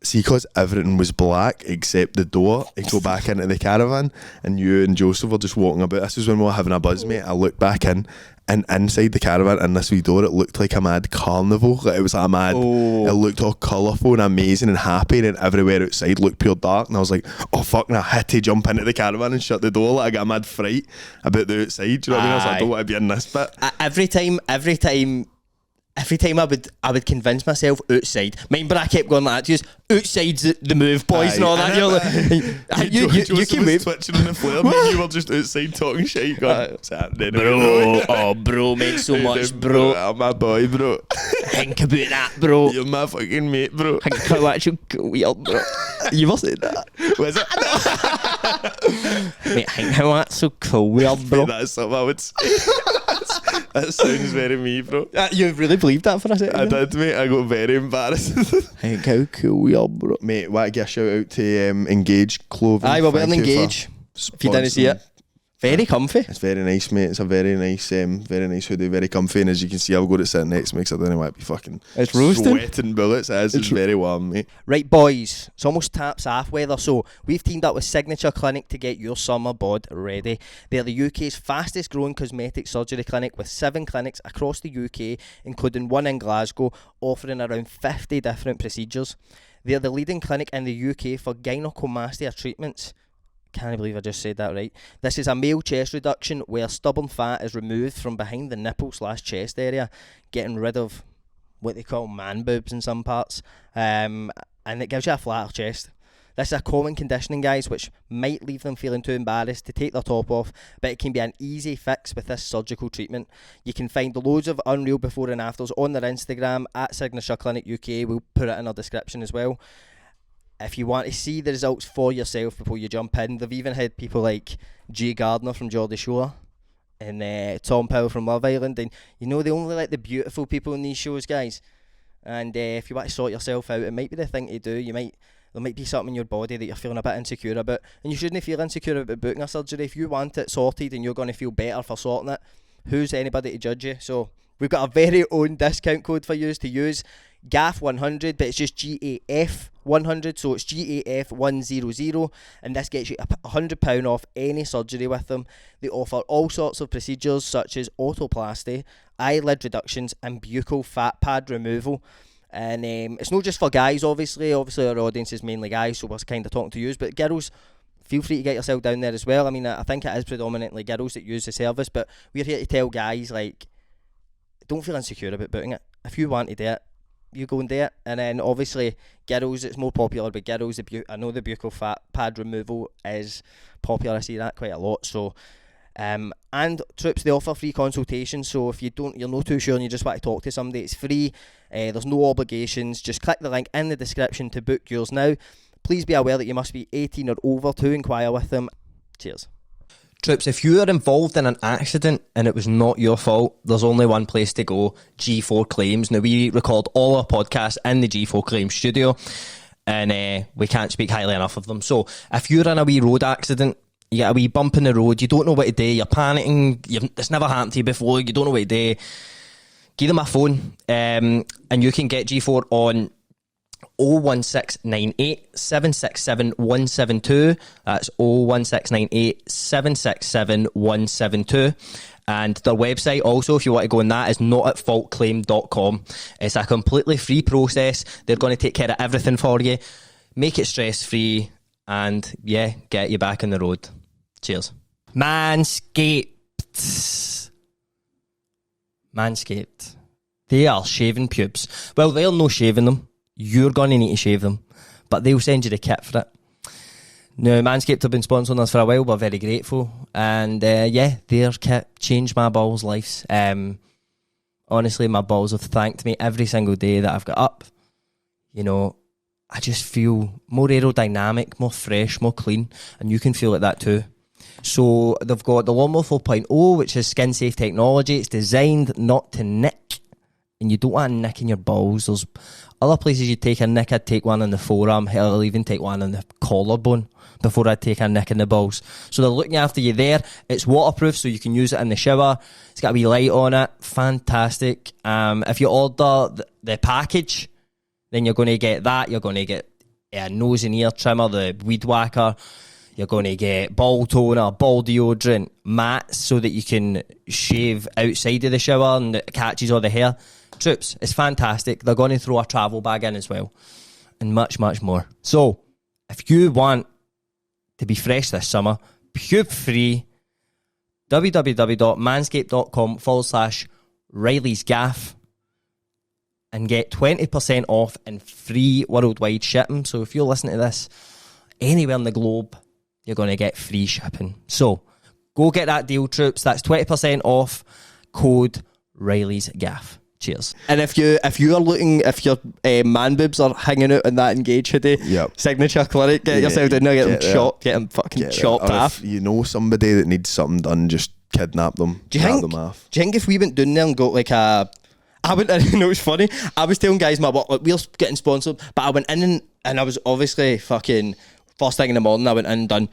see, because everything was black except the door, and go back into the caravan, and you and Joseph were just walking about. This was when we were having a buzz, mate. I looked back in, and inside the caravan, in this wee door, it looked like a mad carnival. Like, it was like a mad, it looked all colourful and amazing and happy, and everywhere outside looked pure dark. And I was like, oh fuck, and I had to jump into the caravan and shut the door. Like, I got a mad fright about the outside. Do you know what I mean? I was like, I don't want to be in this bit. Every time I would convince myself outside. Remember, I kept going like that. Just outside's the move, boys, and all that. You're like, you can move. Twitching on the flare, mate. You were just outside talking shit. Going, what's happening, Bro, meant so much, bro. I'm my boy, bro. Think about that, bro. You're my fucking mate, bro. Think how much you weird, bro. You must say that. Was it? Mate, think how that's so cool, weird, bro. That's something I would say. That sounds very me, bro. You really believed that for a second? I did, mate. I got very embarrassed. Think how cool we are, bro. Mate, want to give a shout out to Engage Clothing. Aye, we're wearing Thank you for Engage. If you didn't see it. Very comfy. It's very nice, mate. It's a very nice hoodie, very comfy. And as you can see, I've got it sitting next to me because I don't want to be fucking It's roasting. sweating bullets. It's very warm, mate. Right, boys, it's almost taps off weather, so we've teamed up with Signature Clinic to get your summer bod ready. They're the UK's fastest growing cosmetic surgery clinic with 7 clinics across the UK, including one in Glasgow, offering around 50 different procedures. They're the leading clinic in the UK for gynecomastia treatments. Can't believe I just said that right. This is a male chest reduction where stubborn fat is removed from behind the nipple/chest area, getting rid of what they call man boobs in some parts, and it gives you a flatter chest. This is a common conditioning, guys, which might leave them feeling too embarrassed to take their top off, but it can be an easy fix with this surgical treatment. You can find loads of unreal before and afters on their Instagram at Signature Clinic UK. We'll put it in our description as well. If you want to see the results for yourself before you jump in, they've even had people like Jay Gardner from Geordie Shore and Tom Powell from Love Island, and you know they only let the beautiful people in these shows, guys. And if you want to sort yourself out, it might be the thing to do. There might be something in your body that you're feeling a bit insecure about, and you shouldn't feel insecure about booking a surgery. If you want it sorted and you're going to feel better for sorting it, who's anybody to judge you? So we've got a very own discount code for you to use, GAF100, but it's just GAF100, so it's GAF100, and this gets you £100 off any surgery with them. They offer all sorts of procedures such as otoplasty, eyelid reductions, and buccal fat pad removal. And it's not just for guys, obviously our audience is mainly guys, so we're kind of talking to you, but girls, feel free to get yourself down there as well. I mean, I think it is predominantly girls that use the service, but we're here to tell guys, like, don't feel insecure about booking it. If you want to do it, you go and do it. And then obviously girls, it's more popular with girls. I know the buccal fat pad removal is popular. I see that quite a lot. So and Troops, they offer free consultations, so if you're not too sure and you just want to talk to somebody, it's free. There's no obligations. Just click the link in the description to book yours now. Please be aware that you must be 18 or over to inquire with them. Cheers. Troops, if you are involved in an accident and it was not your fault, there's only one place to go, G4 Claims. Now, we record all our podcasts in the G4 Claims studio, and we can't speak highly enough of them. So if you're in a wee road accident, you get a wee bump in the road, you don't know what to do, you're panicking, it's never happened to you before, you don't know what to do, give them a phone, and you can get G4 on 01698 767 172. That's 01698 767 172. And their website also, if you want to go on that, is notatfaultclaim.com. It's a completely free process. They're going to take care of everything for you, make it stress free, and yeah, get you back on the road. Cheers. Manscaped. They are shaving pubes. Well, they're no shaving them. You're going to need to shave them, but they'll send you the kit for it. Now, Manscaped have been sponsoring us for a while. We're very grateful. And yeah, their kit changed my balls' lives. Honestly, my balls have thanked me every single day that I've got up. You know, I just feel more aerodynamic, more fresh, more clean. And you can feel like that too. So they've got the Lawnmower 4.0, which is skin-safe technology. It's designed not to nick. And you don't want a nick in your balls. There's other places you take a nick. I'd take one in the forearm. Hell, I'll even take one in the collarbone before I'd take a nick in the balls. So they're looking after you there. It's waterproof, so you can use it in the shower. It's got a wee light on it. Fantastic. If you order the package, then you're going to get that. You're going to get a nose and ear trimmer, the weed whacker. You're going to get ball toner, ball deodorant, mats so that you can shave outside of the shower and it catches all the hair. Troops, it's fantastic. They're going to throw a travel bag in as well. And much, much more. So, if you want to be fresh this summer, pube free, www.manscaped.com/Reilly's Gaff and get 20% off and free worldwide shipping. So if you're listening to this anywhere in the globe, you're going to get free shipping. So go get that deal, Troops. That's 20% off, code Reilly's Gaff. Cheers. And if you are looking, if your man boobs are hanging out in that Engage hoodie, Signature Clinic, get yourself down there, get them chopped, get them fucking chopped off. If you know somebody that needs something done, just kidnap them, them off. Do you think if we went down there and got like a... I went in, you know, it's funny, I was telling guys my work, like, we're getting sponsored, but I went in and I was obviously fucking... First thing in the morning, I went in and done...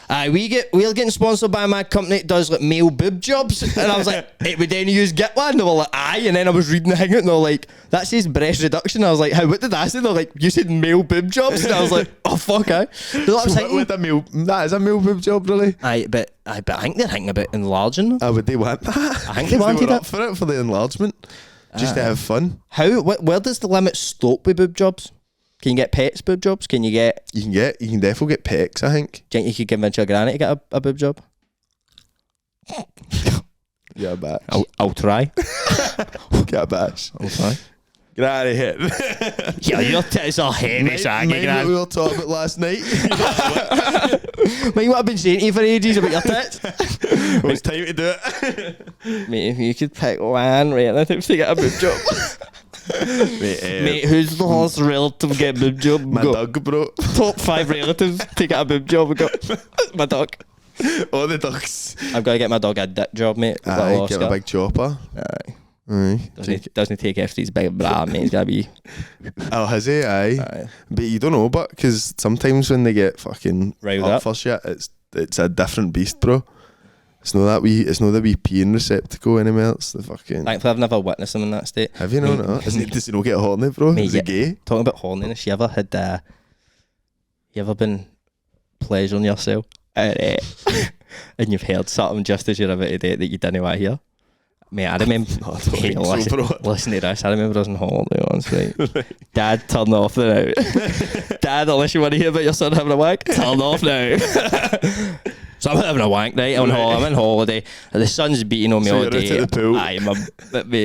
we're getting sponsored by my company that does like male boob jobs, and I was like, hey, would any of you get one? They were like, aye. And then I was reading the hangout and they were like, that says breast reduction. I was like, what did I say? They're like, you said male boob jobs, and I was like, oh fuck, aye. That is a male boob job, really? Aye, but I think they're thinking about enlarging them. Would they want that? I think they wanted it for the enlargement, just to have fun. Where does the limit stop with boob jobs? Can you get pets boob jobs? You can definitely get pecs, I think. Do you think you could convince your granny to get a boob job? Yeah, a batch. I'll try. Get a batch. I'll try. Get out of here. Yeah, your tits are heavy, saggy, Mind what Gran. we were talking about last night. Mate, what I've been saying to you for ages about your tits. Well, it's time to do it. Mate, if you could pick one relative to get a boob job. Mate, who's the last relative to get a boob job? My dog, bro. Top 5 relatives to get a boob job. We got my dog. All the dogs. I've got to get my dog a dick job, mate. Aye, get a big chopper. Aye. Aye. Doesn't take after his big bra, mate. He's got to be... Oh, has he? Aye. Aye. But you don't know, but because sometimes when they get fucking Riled up up. for shit, it's a different beast, bro. It's not the wee peeing receptacle anymore. It's the fucking. Thankfully, I've never witnessed him in that state. Have you known that? Does he not get horny, bro? Mate, Is he yeah. gay? Talking about horniness, you ever had... you ever been pleasuring yourself and you've heard something just as you're about to do it that you didn't want to hear? Mate, I remember... Hey, listen to this. I remember I was on holiday once, right? Dad, turn off the now. Dad, unless you want to hear about your son having a wank, turn off now. So I'm having a wank, right? I'm on holiday. And the sun's beating on me So all you're out day. at the pool. Aye,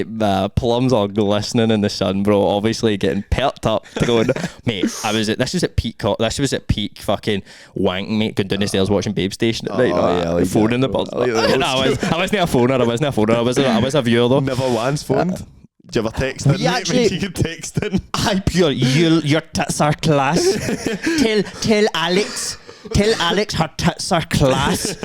my plums are glistening in the sun, bro. Obviously getting perked up, going, mate. This was at peak fucking wank, mate. Going down the stairs watching Babe Station at night. yeah, I like phone that, in the bro. bud. I like that. No, I wasn't a phoner. I was a viewer though. Never once phoned. Did you ever text in? We Mate, actually- you could text in. Hi, pure. Your tits are class. Tell Alex. Tell Alex her tits are class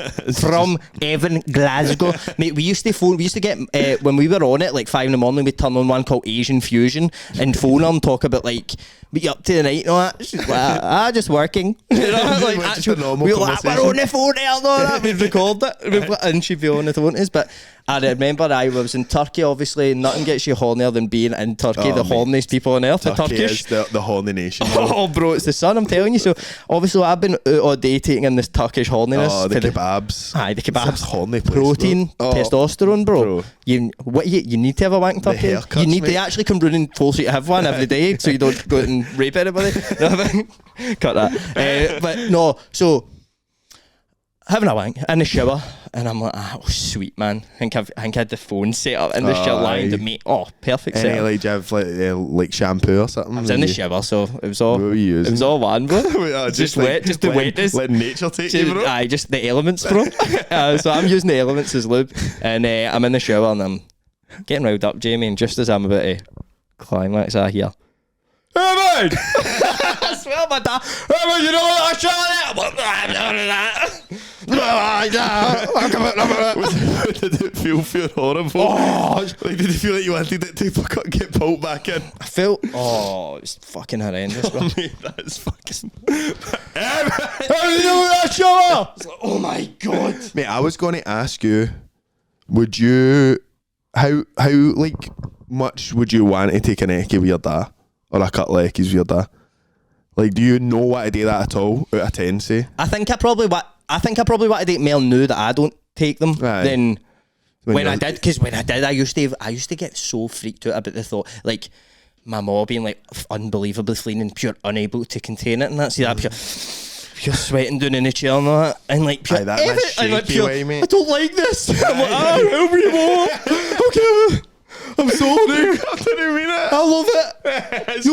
from Evan, Glasgow. Mate, we used to get, when we were on it, like 5 in the morning, we'd turn on one called Asian Fusion and phone her and talk about, like, what you up to tonight and all that. She's like, just working. You know, like, Just a normal we were like, conversation. we're on the phone there and all that. We'd record it. And she'd be on the phone to us. But I remember I was in Turkey, obviously. Nothing gets you hornier than being in Turkey. The mate. horniest people on earth, the Turkey Turkish. is the horny nation. Bro. Oh, bro, it's the sun, I'm telling you. So, obviously, I've been out all day taking in this Turkish horniness. Oh, the for kebabs. Aye, the Some kebabs. horny place, Protein, bro. Oh, testosterone, bro. bro. You need to have a wank in The Turkey. haircuts, You need mate. to actually come round and force you to have one every day so you don't go out and rape anybody. Cut that. But no, so having a wank in the shower, and I'm like, oh sweet man. I think I had the phone set up in the shower lined aye. to me. Oh, perfect Any setup. like, do you have like shampoo or something? I was in the shower, so it was all What were you using? it was all one, bro. just wet, just the wetness. Let nature take you, bro. Aye, just the elements, bro. So I'm using the elements as lube, and I'm in the shower and I'm getting riled up, Jamie, and just as I'm about to climax, I hear, "Hey man!" I swear my dad. "Hey man, you know what I Did it feel horrible? Oh, Like, did you feel like you wanted it to fucking get pulled back in? I felt, oh, it's fucking horrendous, bro. Mate, that's fucking. "Hey, you know what I shower?" It's like, oh my god. Mate, I was going to ask you, would you, how like much would you want to take an eckie with your dad, or a couple of eckies with your dad? Like, do you know what to do that at all? Out of 10, say. I think I probably want to date Mel now that I don't take them Aye. than when you're- I did, because when I did, I used to get so freaked out about the thought, like my mom being like unbelievably clean and pure unable to contain it, and that's that pure sweating down in the chair and all that, and like pure, Aye, that and like shaky way, mate. I don't like this. I'm like, help me, mom. Okay, I'm sorry. I didn't mean it. I love it.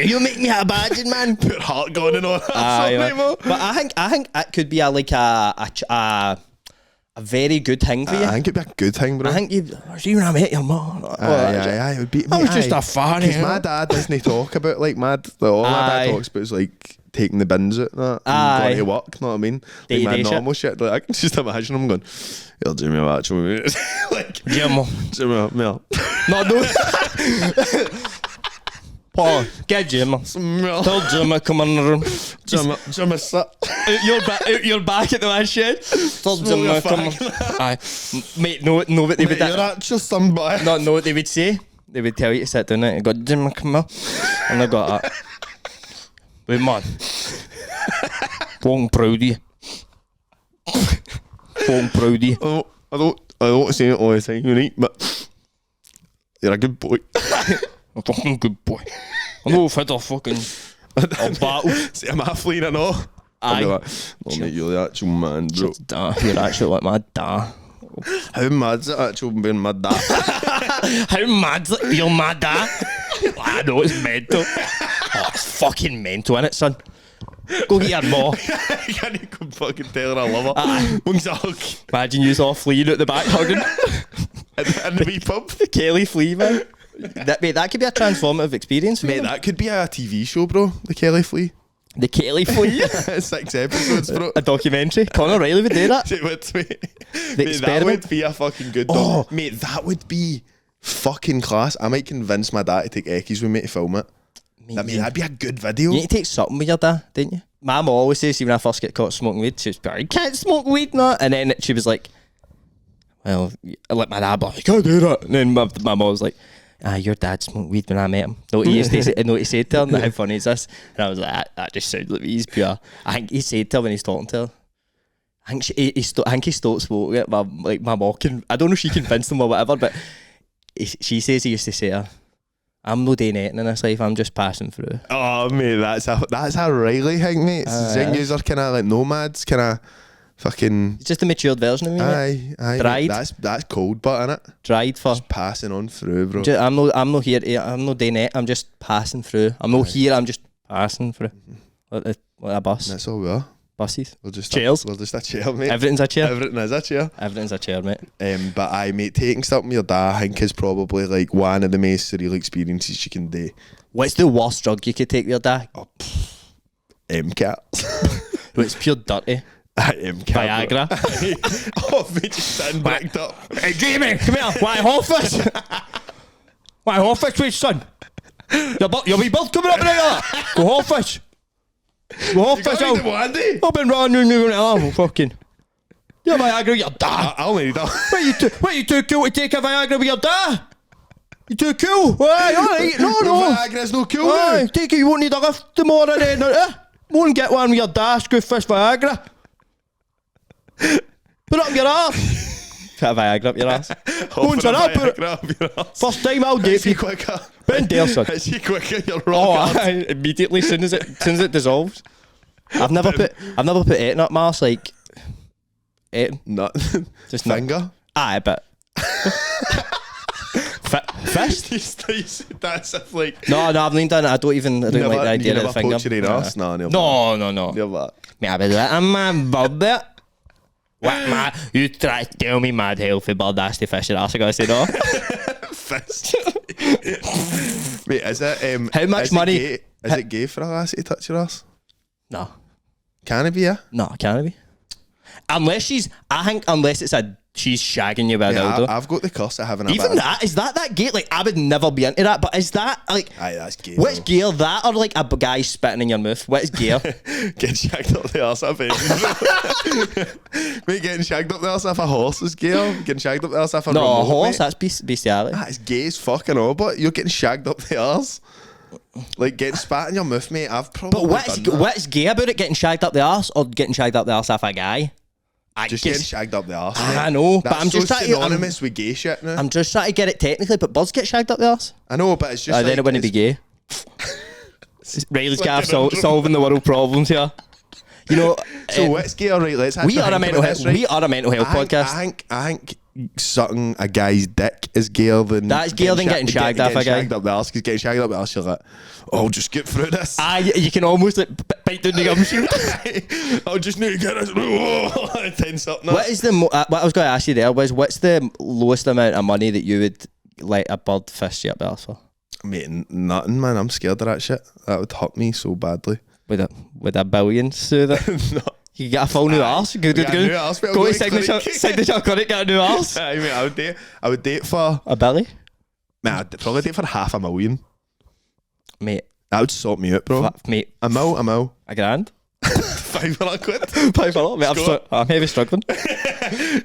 You'll make me a badge, man. Put heart going in on that. Aye, Sorry, man. man. But I think it could be a very good thing for you. I think it'd be a good thing, bro. I think you see when I met your mom. Aye, it would be. I was just a fan. Because my dad doesn't talk about like all my Aye. dad talks about is like taking the bins out and that, Aye. and going to work. Know what I mean? Like Day-to-day my shit. normal shit. Like I can just imagine him going, "You'll do me a match with me." Like, Jim. Jimmy, Mel. No. Paul, get Jim. Mel. Tell Jim to come in the room. Jimmy, sit. You're back at the man shed. Tell Jim your to come. Aye, mate. No, what they would. You're actually somebody. Not know what they would say. They would tell you to sit down there and go, Jim, come here. And I got that. Wait, man. Fucking proud of you. Fucking proud of you. I don't say it all the time, right? But you're a good boy. A fucking good boy. I know if I'd a fucking a battle. See, I'm halfling and all. Aye. Oh, mate, you're the actual man, bro. You're actually like my dad. How mad's it actual being my dad? How mad's it? You're my dad. I know it's mental. Oh, it's fucking mental, innit, son? Go get your ma. You can't even fucking tell her I love her. Wings a hug. Imagine you all fleeing out the back hugging. In the wee pub. The Kelly flea, man. That could be a transformative experience for Mate, you. that could be a TV show, bro. The Kelly Flea. The Kelly flea. 6 episodes, bro. A documentary. Conor Reilly would do that. It would, mate. The Mate, that experiment. would be a fucking good dog. Mate, that would be fucking class. I might convince my dad to take Eckies with me to film it. I mean, that'd be a good video. You need to take something with your dad, didn't you? My mum always says, see, when I first get caught smoking weed, she was like, you can't smoke weed, no. And then she was like, well, I let my dad be like, you can't do that. And then my mum was like, your dad smoked weed when I met him. Know what he used to say, know what he said to her? How funny is this? And I was like, that just sounds like he's pure. I think he said to her when he's talking to her, I think he stopped smoking it. My mum, I don't know if she convinced him or whatever, but she says he used to say to her, I'm no doing anything in this life, I'm just passing through. Oh, mate, that's a Reilly thing, mate. Zingers are kind of like nomads, kind of fucking... It's just a matured version of me, mate. Aye. Dried. That's cold, but innit? Dried for... Just passing on through, bro. I'm not here, I'm not doing it, I'm just passing through. I'm not here, I'm just passing through. Like a bus. That's all we are. Buses. Chairs. We're just a chair, mate. Everything's a chair. Everything is a chair. Everything's a chair, mate. But mate, taking something with your dad, I think is probably like one of the most surreal experiences you can do. What's the worst drug you could take with your dad? MCAT. Well, it's pure dirty. MCAT. Viagra. Oh, mate, just sitting backed up. Hey, Jamie, come here. Why office? Why office, wait, son? Your wee bird coming up there. Go office. Go office. I've been running you now, fucking. You're Viagra with your dad. I'll need that. What you too cool to take a Viagra with your dad? You too cool? Aye, alright. No. Viagra's no cool Aye, now. take it, you won't need a lift tomorrow then. Go and get one with your dad, Scoofish Viagra. Put it up your arse. Put a Viagra up your arse. Once an up, first time I'll date you. Quicker. Ben there, son. Is he quicker? You're Oh, wrong. aye, immediately, soon as it dissolves. I've never put anything up my arse, like anything. Nut. Just Finger. Aye, but fist. You said that's if like. No, I've never done it. I don't like the idea of the finger. You never poach your ass? No. Never. Me, I be like, I'm a bird there. What, man? You try to tell me mad healthy bird has to fish your ass. I gotta say no. Fist. Mate, is it How much money? Is it gay for a lassie to touch your ass? No. Can it be? Yeah. No, can't be. Unless it's she's shagging you with a dildo. I've got the curse of having a Even bad- that, is that gay? Like, I would never be into that, but is that like, Aye, that's gay. what's though. gay, that or like a guy spitting in your mouth? What's gay? Getting shagged up the arse off it. Mate, getting shagged up the arse off a horse is gay. Getting shagged up the arse off a No, remote, a horse, mate. that's bestiality. That's gay as fucking all, but you're getting shagged up the arse. Like getting spat in your mouth, mate. I've probably But done that. what's gay about it? Getting shagged up the arse or getting shagged up the arse off a guy? Just getting shagged up the arse. I know, but That's I'm just so trying to. synonymous with gay shit now. I'm just trying to get it technically, but birds get shagged up the arse. I know, but it's just like, Then it wouldn't be gay. Reilly's Gaff solving the world problems here. You know, So what's gay? All right, let's. we are a think mental about health. this, right? We are a mental health podcast. I think sucking a guy's dick is gayer than That's gayer than getting shagged off a guy. Shagged up the arse, because getting shagged up the arse, you're like, oh, just get through this. You can almost like bite down the gum shoot. I just need to get this. Tense up now. What is the what I was going to ask you there was, what's the lowest amount of money that you would let a bird fish you up the arse for? Mate, nothing, man. I'm scared of that shit. That would hurt me so badly. With a billion, so that No. you can get a full new arse. Go Get a new arse, mate. I'll to go to signature clinic. clinic, get a new arse. Aye, mate, I would date for. A belly, Man, I'd probably date for $500,000. mate. That would sort me out, bro. Mate, A mil. a grand. 500 quid. $500. Mate, I'm heavy struggling.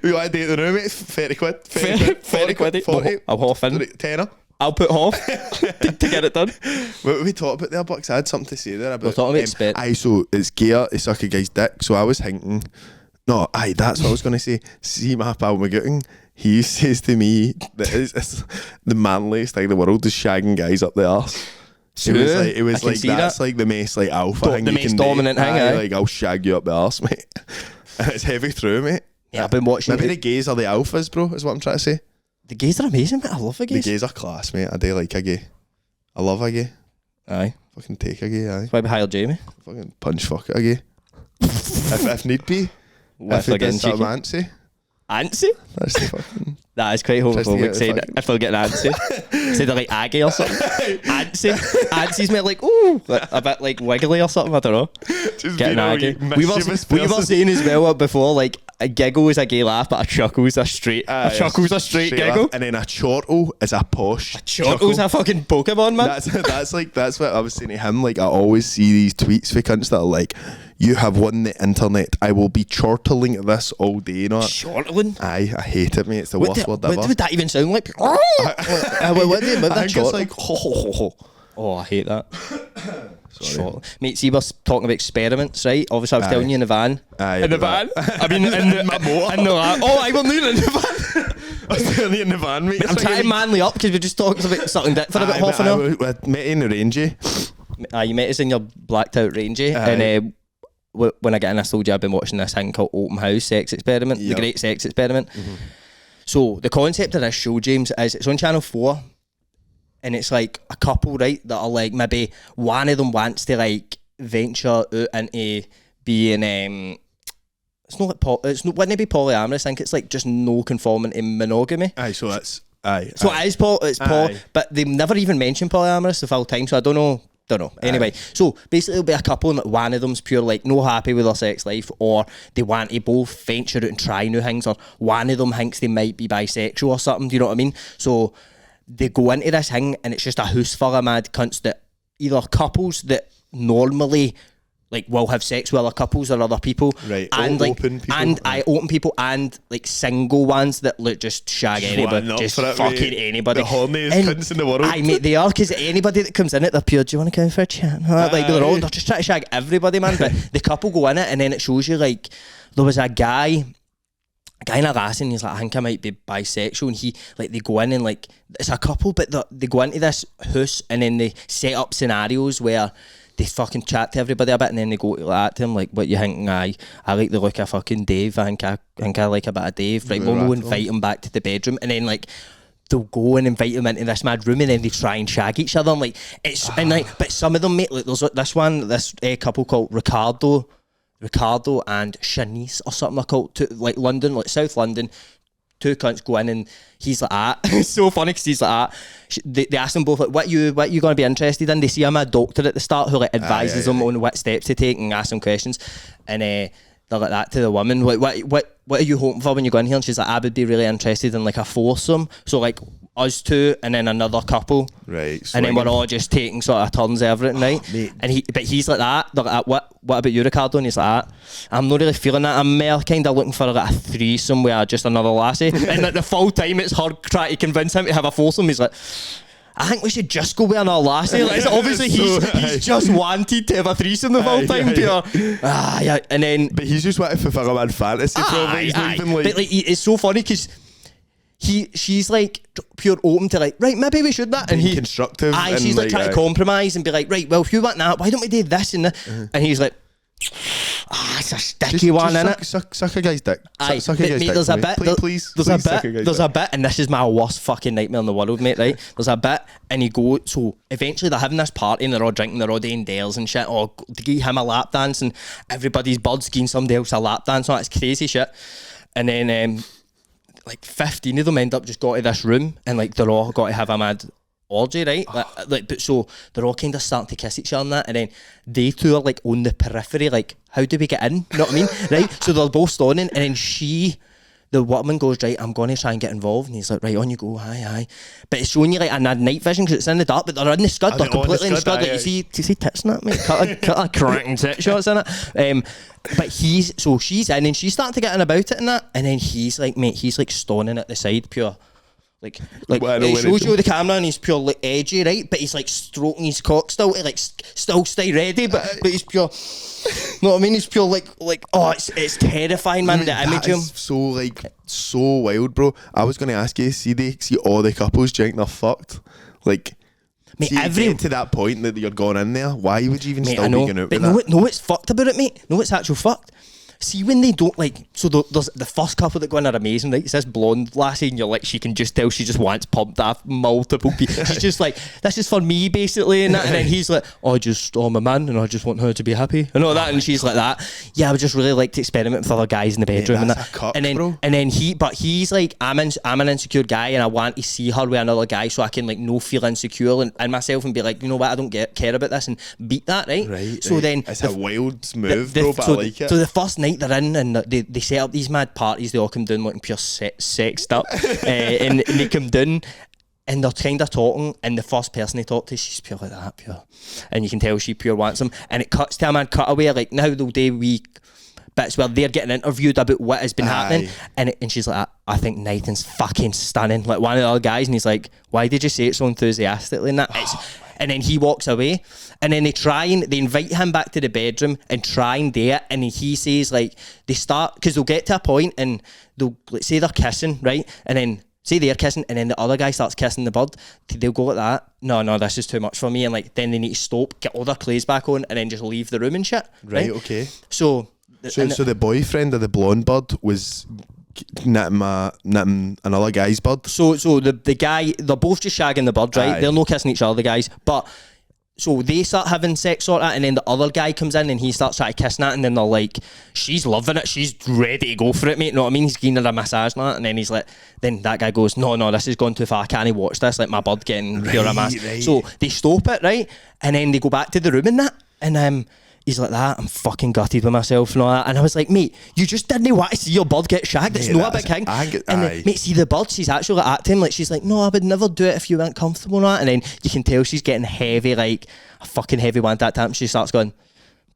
We want to date the room, mate. 30 quid. 30 quid. 40. I'm half in. Tenner. I'll put half to get it done. What were we talking about there, Bucks? I had something to say there about. We're talking about spit. Aye, so it's gear to suck a guy's dick. So I was thinking, no, aye, that's what I was going to say. See my pal McGuckin, he says to me that it's the manliest thing in the world is shagging guys up the arse. It was I can like see that's that. like the most like alpha thing The you most can dominant do. thing, Aye, aye. like I'll shag you up the arse, mate. And it's heavy through, mate. Yeah, I've been watching. Maybe the gays are the alphas, bro. Is what I'm trying to say. The gays are amazing, mate. I love the The gays. gays are class, mate. I do like a gay. I love a gay. Aye. Fucking take a gay, aye. That's why we hired Jamie. Fucking punch fuck a gay. if need be. If If they're it getting does something cheeky. antsy, Antsy? that's the fucking... That is quite Just to homophobic get saying fucking- if they're getting antsy. Say they're like aggy or something. Antsy. Antsy's meant like, ooh, like, a bit like wiggly or something, I don't know. Just Getting being a aggy. wee We were mischievous saying person. as well before, like, a giggle is a gay laugh, but a chuckle is a straight Straight giggle. laugh. And then a chortle is a posh Chuckle's a fucking Pokemon, man. That's what I was saying to him. Like, I always see these tweets for cunts that are like, "You have won the internet. I will be chortling this all day." You know? Chortling? Aye, I hate it, mate. It's the worst word ever. What would that even sound like? What do you mean? I think it's like ho ho ho ho. Oh, I hate that. Short. Mate, see, we're talking about experiments, right? Obviously, I was telling you in the van. Aye, In the van? I mean, in the motor. in the van. Oh, I will need in the van. I was telling you in the van, mate. I'm trying to manly up because we just talked about something different for about half an hour. We met in the Rangy. You met us in your blacked out Rangy, Aye. and when I get in, I told you I've been watching this thing called Open House Sex Experiment, Yep. the Great Sex Experiment. So the concept of this show, James, is it's on Channel 4, and it's like a couple, right, that are like, maybe one of them wants to like venture out into being it's not like wouldn't it be polyamorous? I think it's like just no conforming to monogamy. Aye, so that's aye. So aye. it is it's Aye. but they never even mention polyamorous the full time, so I don't know. Anyway, so basically it'll be a couple and one of them's pure like no happy with their sex life, or they want to both venture out and try new things, or one of them thinks they might be bisexual or something, do you know what I mean? So they go into this thing and it's just a house full of mad cunts that either couples that normally like will have sex with other couples or other people, Right, and all like open people, and right. open people, and like single ones that look just shag Just anybody, wanting up just for it, fucking mate. anybody. The horniest And- cunts in the world. Aye, mate, they are, because anybody that comes in it, they're pure, do you want to come for a chat? Like they're just trying to shag everybody, man. But the couple go in it, and then it shows you like there was a guy in a lassie, and he's like, I think I might be bisexual, and he like they go in and like it's a couple, but they go into this house and then they set up scenarios where they fucking chat to everybody a bit, and then they go to that to him like, what you thinking? I like the look of fucking Dave. I think I like a bit of Dave. Right, we'll invite him back to the bedroom, and then like they'll go and invite him into this mad room, and then they try and shag each other. And like it's and like, but some of them, mate, like there's this couple called Ricardo and Shanice or something they're called, like London, like South London. Two cunts go in and he's like, it's so funny because he's like, they ask them both like, what you going to be interested in? They see him a doctor at the start who like advises them on what steps to take and asks them questions, and they're like that to the woman, like what are you hoping for when you go in here? And she's like, I would be really interested in like a foursome, so like us two and then another couple, Right, and then we're swinging. all just taking sort of turns everything, right? mate. And he's like that. They're like, what about you, Ricardo? And he's like, I'm not really feeling that. I'm more kind of looking for like a threesome with just another lassie. And like the full time it's her trying to convince him to have a foursome. He's like, I think we should just go with another lassie. Like, so obviously he's just wanted to have a threesome the whole time. Yeah. And then But he's just wanting to fulfill a mad fantasy. Probably. He's not even like. but like it's so funny because she's like pure open to like, right, maybe we should that, and Being constructive aye, and she's like like, trying to compromise and be like, right, well, if you want that, why don't we do this and that? And he's like, it's a sticky one, innit? Suck a guy's dick. Aye, Suck a but guy's mate, dick. there's a for me. bit. Please, there's please a suck a bit. guy's There's dick. a bit, and this is my worst fucking nightmare in the world, mate. Right? There's a bit, and he goes. So eventually, they're having this party, and they're all drinking, they're all doing dares and shit. Or to give him a lap dance, and everybody's birds giving somebody else a lap dance. So it's crazy shit. And then like 15 of them end up just got to this room, and like they're all got to have a mad orgy, right? Like, but so they're all kind of starting to kiss each other and that, and then they two are like on the periphery, like, how do we get in? You know what I mean? Right? So they're both stoning, and then the woman goes, right, I'm going to try and get involved, and he's like, right, on you go, aye. But it's showing you like a night vision because it's in the dark, but they're in the scud, they're completely in the scud. Like, do you see tits in that, mate? Cut a cracking tit shots in it. But she's in and she's starting to get in about it and that, and then he's like, mate, he's like stoning at the side, pure. Like Well, I know it when shows it's- you the camera and he's pure like edgy, right? But he's like stroking his cock still, like still stay ready, but he's pure. Know what I mean? He's pure like oh, it's terrifying, man. The image That of him. is so wild, bro. I was gonna ask you, see all the couples, do you think they're fucked? Like, Mate, see, getting to that point that you're going in there, why would you even Mate, still I know, be going out but with that? no, it's fucked about it, mate. No, it's actual fucked. see when they don't like, so there's the first couple that go in are amazing, right? It's this blonde lassie, and you're like, she can just tell she just wants pumped off multiple people. She's just like, this is for me basically, and then he's like, I'm a man and I just want her to be happy and all that, and she's like that. Yeah, I would just really like to experiment with other guys in the bedroom. Mate, and that's that. a cock, and then bro. and then he's like, I'm an insecure guy, and I want to see her with another guy so I can like no feel insecure and myself and be like, you know what, I don't care about this, and beat that, right? So then it's a wild move, bro, but I like it. So the first night they're in, and they set up these mad parties. They all come down looking pure sexed up, and they come down. And they're kind of talking, and the first person they talk to, she's pure like that, pure. And you can tell she pure wants them. And it cuts to a man cutaway, like now they'll do wee bits where they're getting interviewed about what has been happening. And she's like, I think Nathan's fucking stunning. Like one of the other guys, and he's like, why did you say it so enthusiastically? And and then he walks away, and then they invite him back to the bedroom and try and do it. And he says like, they start, because they'll get to a point and they'll, let's say they're kissing, right? And then say they're kissing, and then the other guy starts kissing the bird. They'll go like that. No, this is too much for me. And like, then they need to stop, get all their clothes back on, and then just leave the room and shit. Right? Okay. So the boyfriend of the blonde bird was knitting another guy's bird. So the guy, they're both just shagging the bird, right? Aye. They're no kissing each other, the guys. But so they start having sex sort of, and then the other guy comes in and he starts trying to kiss that, and then they're like, she's loving it, she's ready to go for it, mate. You know what I mean? He's giving her a massage and that, and then he's like, then that guy goes, no, this has gone too far, I can't watch this, like my bird getting pure a mass. Right. So they stop it, right? And then they go back to the room and that, and he's like that, I'm fucking gutted with myself and all that. And I was like, mate, you just didn't want to see your bird get shagged. It's not a big thing. And mate, see the bird, she's actually like at him, like she's like, no, I would never do it if you weren't comfortable and that. And then you can tell she's getting heavy, like a fucking heavy one at that time. She starts going,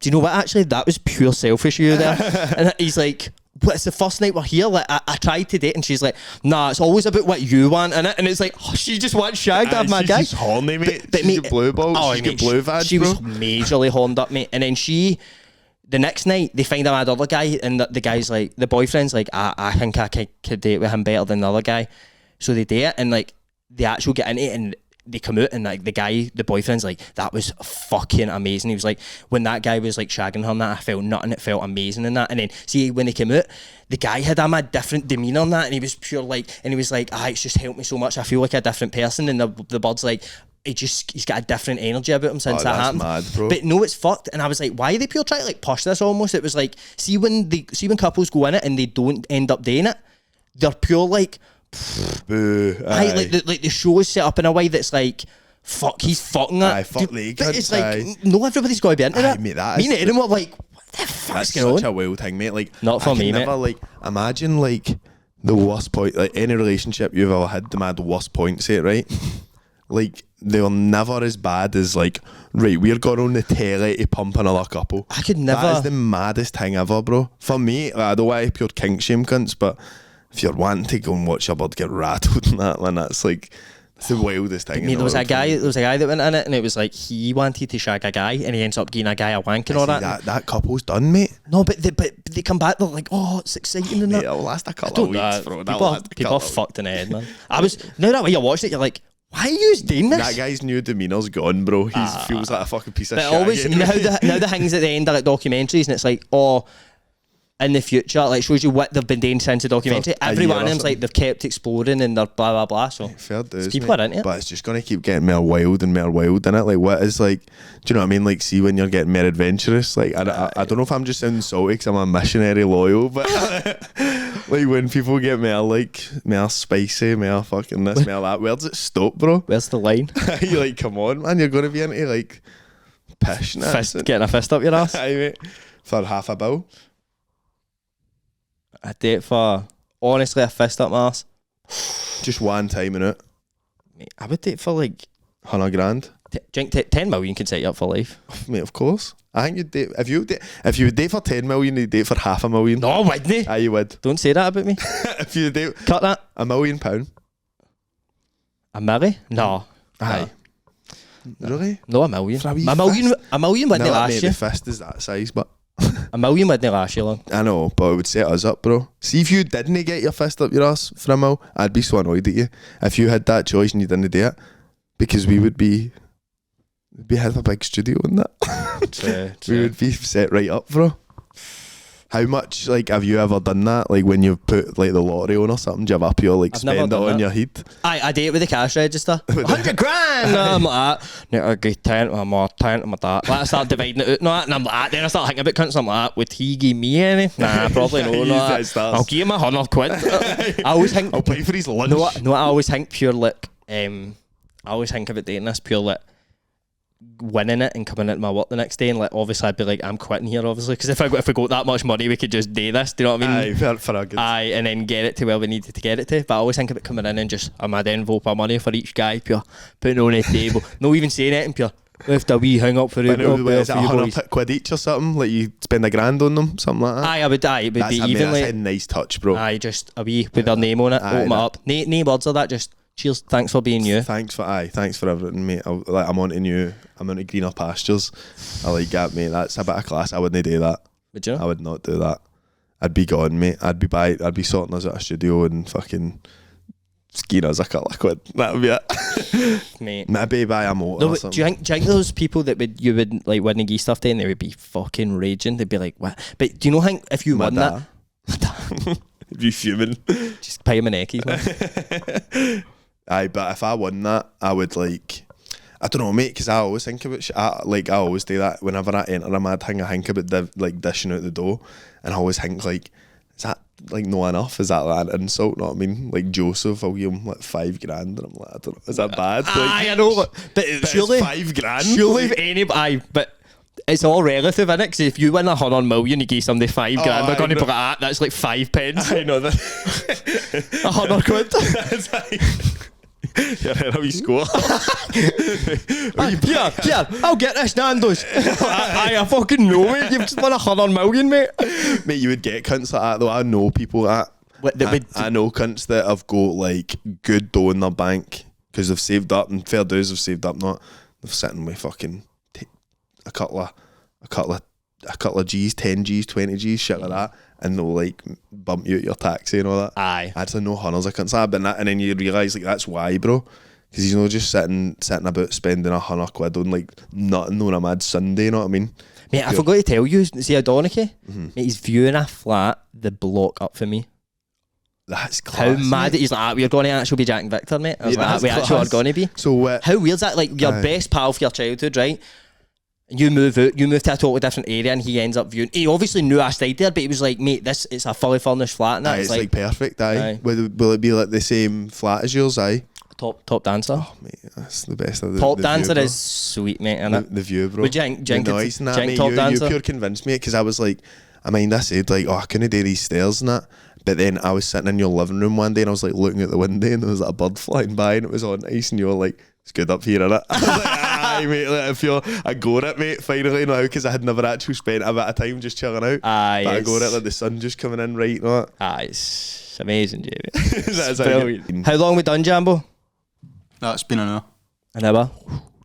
do you know what, actually, that was pure selfish of you there. And he's like, but it's the first night we're here, like I tried to date, and she's like, nah, it's always about what you want, and it's like, oh, she just wants shagged up, my guy. She's horny, mate. But She's mate, a blue balls. oh, She's mate, got blue vag, she bro. was majorly horned up, mate. And then the next night they find a mad other guy, and the guy's like, the boyfriend's like, I think I could date with him better than the other guy. So they date, and like they actually get into it, and they come out, and like the boyfriend's like, that was fucking amazing. He was like, when that guy was like shagging her and that, I felt nothing, it felt amazing and that. And then see, when they came out, the guy had a different demeanour on that, and he was pure like, and he was like, it's just helped me so much, I feel like a different person. And the bird's like, he's got a different energy about him since that happened. Mad, bro. But no, it's fucked. And I was like, why are they pure trying to like push this almost? It was like, see when couples go in it and they don't end up doing it, they're pure like, boo. like the show is set up in a way that's like, fuck, he's fucking that. Fuck the but it's cunt, like, no, everybody's got to be into that. Mate, that Me is- and Aaron were like, what the fuck's That's going such on? a wild thing, mate. Like, Not for I can me, mate. never, like, imagine like the worst point, like any relationship you've ever had, the mad worst point, say it right. Like, they're never as bad as like, right, we're going on the telly to pump another couple. I could never. That is the maddest thing ever, bro. For me, like, I don't want to pure kink shame cunts, but if you're wanting to go and watch your bird get rattled and that, man, that's like, it's the wildest thing. There was a guy that went in it, and it was like he wanted to shag a guy, and he ends up getting a guy a wank and all that. That couple's done, mate. No, but they come back, they're like, oh, it's exciting and Mate, that. it'll last a couple of weeks, bro. People are fucked in the head, man. Now that way you watched it, you're like, why are you doing this? That guy's new demeanour's gone, bro. He feels like a fucking piece of But shit. always, again. now the things at the end are like documentaries, and it's like, in the future, like shows you what they've been doing since the documentary. For a Every year one of or them's like they've kept exploring and they're blah blah blah. So Fair dues, people mate. are into it. But it's just gonna keep getting more wild and more wild, innit? Like, what is like? Do you know what I mean? Like, see when you're getting more adventurous. Like, I don't know if I'm just sounding salty because I'm a missionary loyal, but like when people get more spicy, more fucking this, more that. Where's it stop, bro? Where's the line? You're like, come on, man, you're gonna be into like pishness. Getting a fist up your ass. Aye, mate. For half a bill. A date for honestly a fist up my ass. Just one time in it. Mate, I would date for like 100 grand. 10 million can set you up for life. Mate, of course. I think you'd date if you would date for 10 million, you'd date for $500,000. No, wouldn't he? Aye, you would. Don't say that about me. If you date Cut that. £1 million. A million? No. Aye. Really? No, a million. For a wee A million wouldn't No, last mate, you. the fist is that size, but A million wouldn't last you long. I know, but it would set us up, bro. See, if you didn't get your fist up your ass for $1 million, I'd be so annoyed at you. If you had that choice and you didn't do it, because we'd have a big studio and that. We would be set right up, bro. How much, like, have you ever done that? Like, when you've put, like, the lottery on or something, do you have a pure, like, I've never spend it done on that. your head? I do it with the cash register. 100 grand! I'm like that. Need to get 10 of my 10 of my that. Like, I start dividing it out and all that, and I'm like that. Then I start thinking about cunts. I'm like, would he give me any? Nah, probably no. That No, starts. I'll give him 100 quid. I always think. I'll pay for his lunch. No, I always think pure like. I always think about doing this pure like. Winning it and coming into my work the next day, and like obviously I'd be like, I'm quitting here, obviously, because if we got that much money, we could just do this. Do you know what I mean? Aye, for a good. Aye, and then get it to where we needed to get it to. But I always think of it coming in and just a mad envelope of money for each guy, pure putting on the table, no even saying anything, pure left a wee hang up for it. Is it £100 each or something? Like, you spend £1,000 on them, something like that? Aye, it would That's be a, evenly. that's a nice touch, bro. Aye, just a wee with their name on it, Aye, open it that- up. No words of that, just cheers, thanks for being you. Thanks for everything, mate. I'm on to new. I'm on to greener pastures. I like that, mate. That's a bit of class. I wouldn't do that. Would you? I would not do that. I'd be gone, mate. I'd be sorting us at a studio and fucking skiing us a couple of quid. That would be it. Mate. Maybe buy a motor No, or but something. do you think those people that you would like win the geese stuff day and they would be fucking raging? They'd be like, what? But do you know think if you won that, It'd be fuming. just pay him an eckies, man. Aye, but if I won that, I would like, I don't know, mate, because I always think about shit. I always do that whenever I enter a mad thing. I think about like dishing out the dough, and I always think like, is that like not enough? Is that like an insult? Know what I mean? Like Joseph, I'll give him like $5,000, and I'm like, I don't know, is that bad? Like, Aye, I know, but but surely it's $5,000. surely if anybody, but it's all relative, innit? Because if you win 100 million, you give somebody $5,000, they're going to be like, that's like 5 pence. I know that. 100 quid. That's like, you're in a wee score. Yeah, I'll get this Nando's. I fucking know it. You've just won 100 million, mate. Mate, you would get cunts like that though. I know people like What, that. I know cunts that have got like good dough in their bank because they've saved up, and fair dues have saved up. Not they're sitting with fucking a couple of G's, 10 G's, 20 G's, shit like that, and they'll like bump you at your taxi and all that. Aye. I actually know hunters I can't say, but and then you realise like that's why, bro. Because he's not just sitting about spending £100 on like nothing on a mad Sunday, you know what I mean? Mate, I forgot to tell you, see O'Donoghue? Mate, he's viewing a flat the block up for me. That's How class. mad mate. he's like, we're going to actually be Jack and Victor, mate. I was Yeah, like, that's we actually are class. going to be. So How weird's that? Like, your Aye. best pal for your childhood, right? You move out, you move to a totally different area, and he ends up viewing. He obviously knew I stayed there, but he was like, mate, it's a fully furnished flat, and aye, that's it's like perfect, aye. Aye. Will it be like the same flat as yours, aye? top dancer. Oh, mate, that's the best of the Top the dancer view, bro. is sweet, mate, the, innit? the view, bro. Would you think The noise and that, mate, top you dancer? pure convinced me, because I was like, I mean, I said like, oh, I couldn't do these stairs and that. But then I was sitting in your living room one day and I was like looking out the window and there was like a bird flying by and it was on ice and you were like, it's good up here, innit? I was like, aye, mate, like, I feel I got it, mate, finally now, because I had never actually spent a bit of time just chilling out. Aye, But I got it, it's- like the sun just coming in right, no? Aye, it's amazing, Jamie. That's how Brilliant. How long we done, Jambo? That's been an hour. An hour.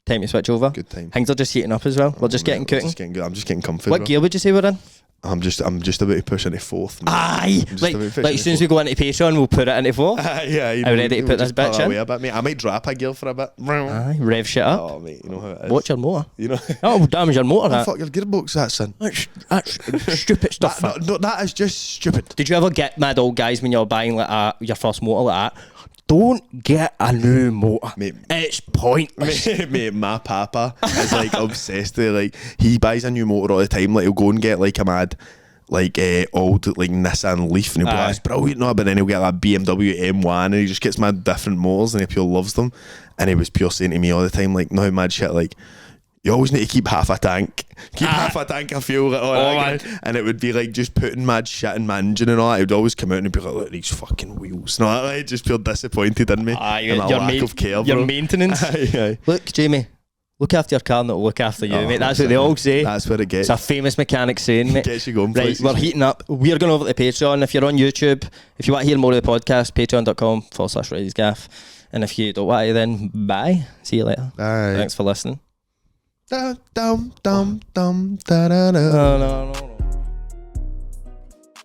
Time to switch over. Good time. Things are just heating up as well. We're just getting cooking. I'm just getting comfy, What bro. gear would you say we're in? I'm just about to push into fourth. mate. Aye, I'm just like about to push as into soon as we go into Patreon, we'll put it into four. Aye, Are we ready to put this bitch in? A bit, mate. I might drop a gear for a bit. Aye, rev shit up. Oh, mate, you know how it is. Watch your motor. You know. Oh, damage your motor. Oh, That. fuck your gearbox, that son. That's stupid stuff. No, that is just stupid. Did you ever get mad old guys when you're buying like your first motor like that? Don't get a new motor. Mate. It's pointless. Mate, my papa is like obsessed with like he buys a new motor all the time. Like he'll go and get like a mad like old like Nissan Leaf and he'll be like, Aye. it's brilliant, no, but then he'll get like BMW M1 and he just gets mad different motors and he pure loves them. And he was pure saying to me all the time like, no mad shit, like you always need to keep half a tank. Keep half a tank of fuel. Like, all that kind of- and it would be like just putting mad shit in my engine and all that. It would always come out and be like, look at these fucking wheels. No, like, just feel disappointed in me. Aye, and my lack of care, your bro. maintenance. Aye, aye. Look, Jamie, look after your car and it'll look after you, Oh, mate. That's what they all say. That's where it gets. It's a famous mechanic saying, mate. Gets you going Right, places. we're heating up. We're going over to Patreon. If you're on YouTube, if you want to hear more of the podcast, patreon.com/Reilly's Gaff. And if you don't want to, then bye. See you later. Aye. Thanks for listening. Dum dum dum dum da da da. No.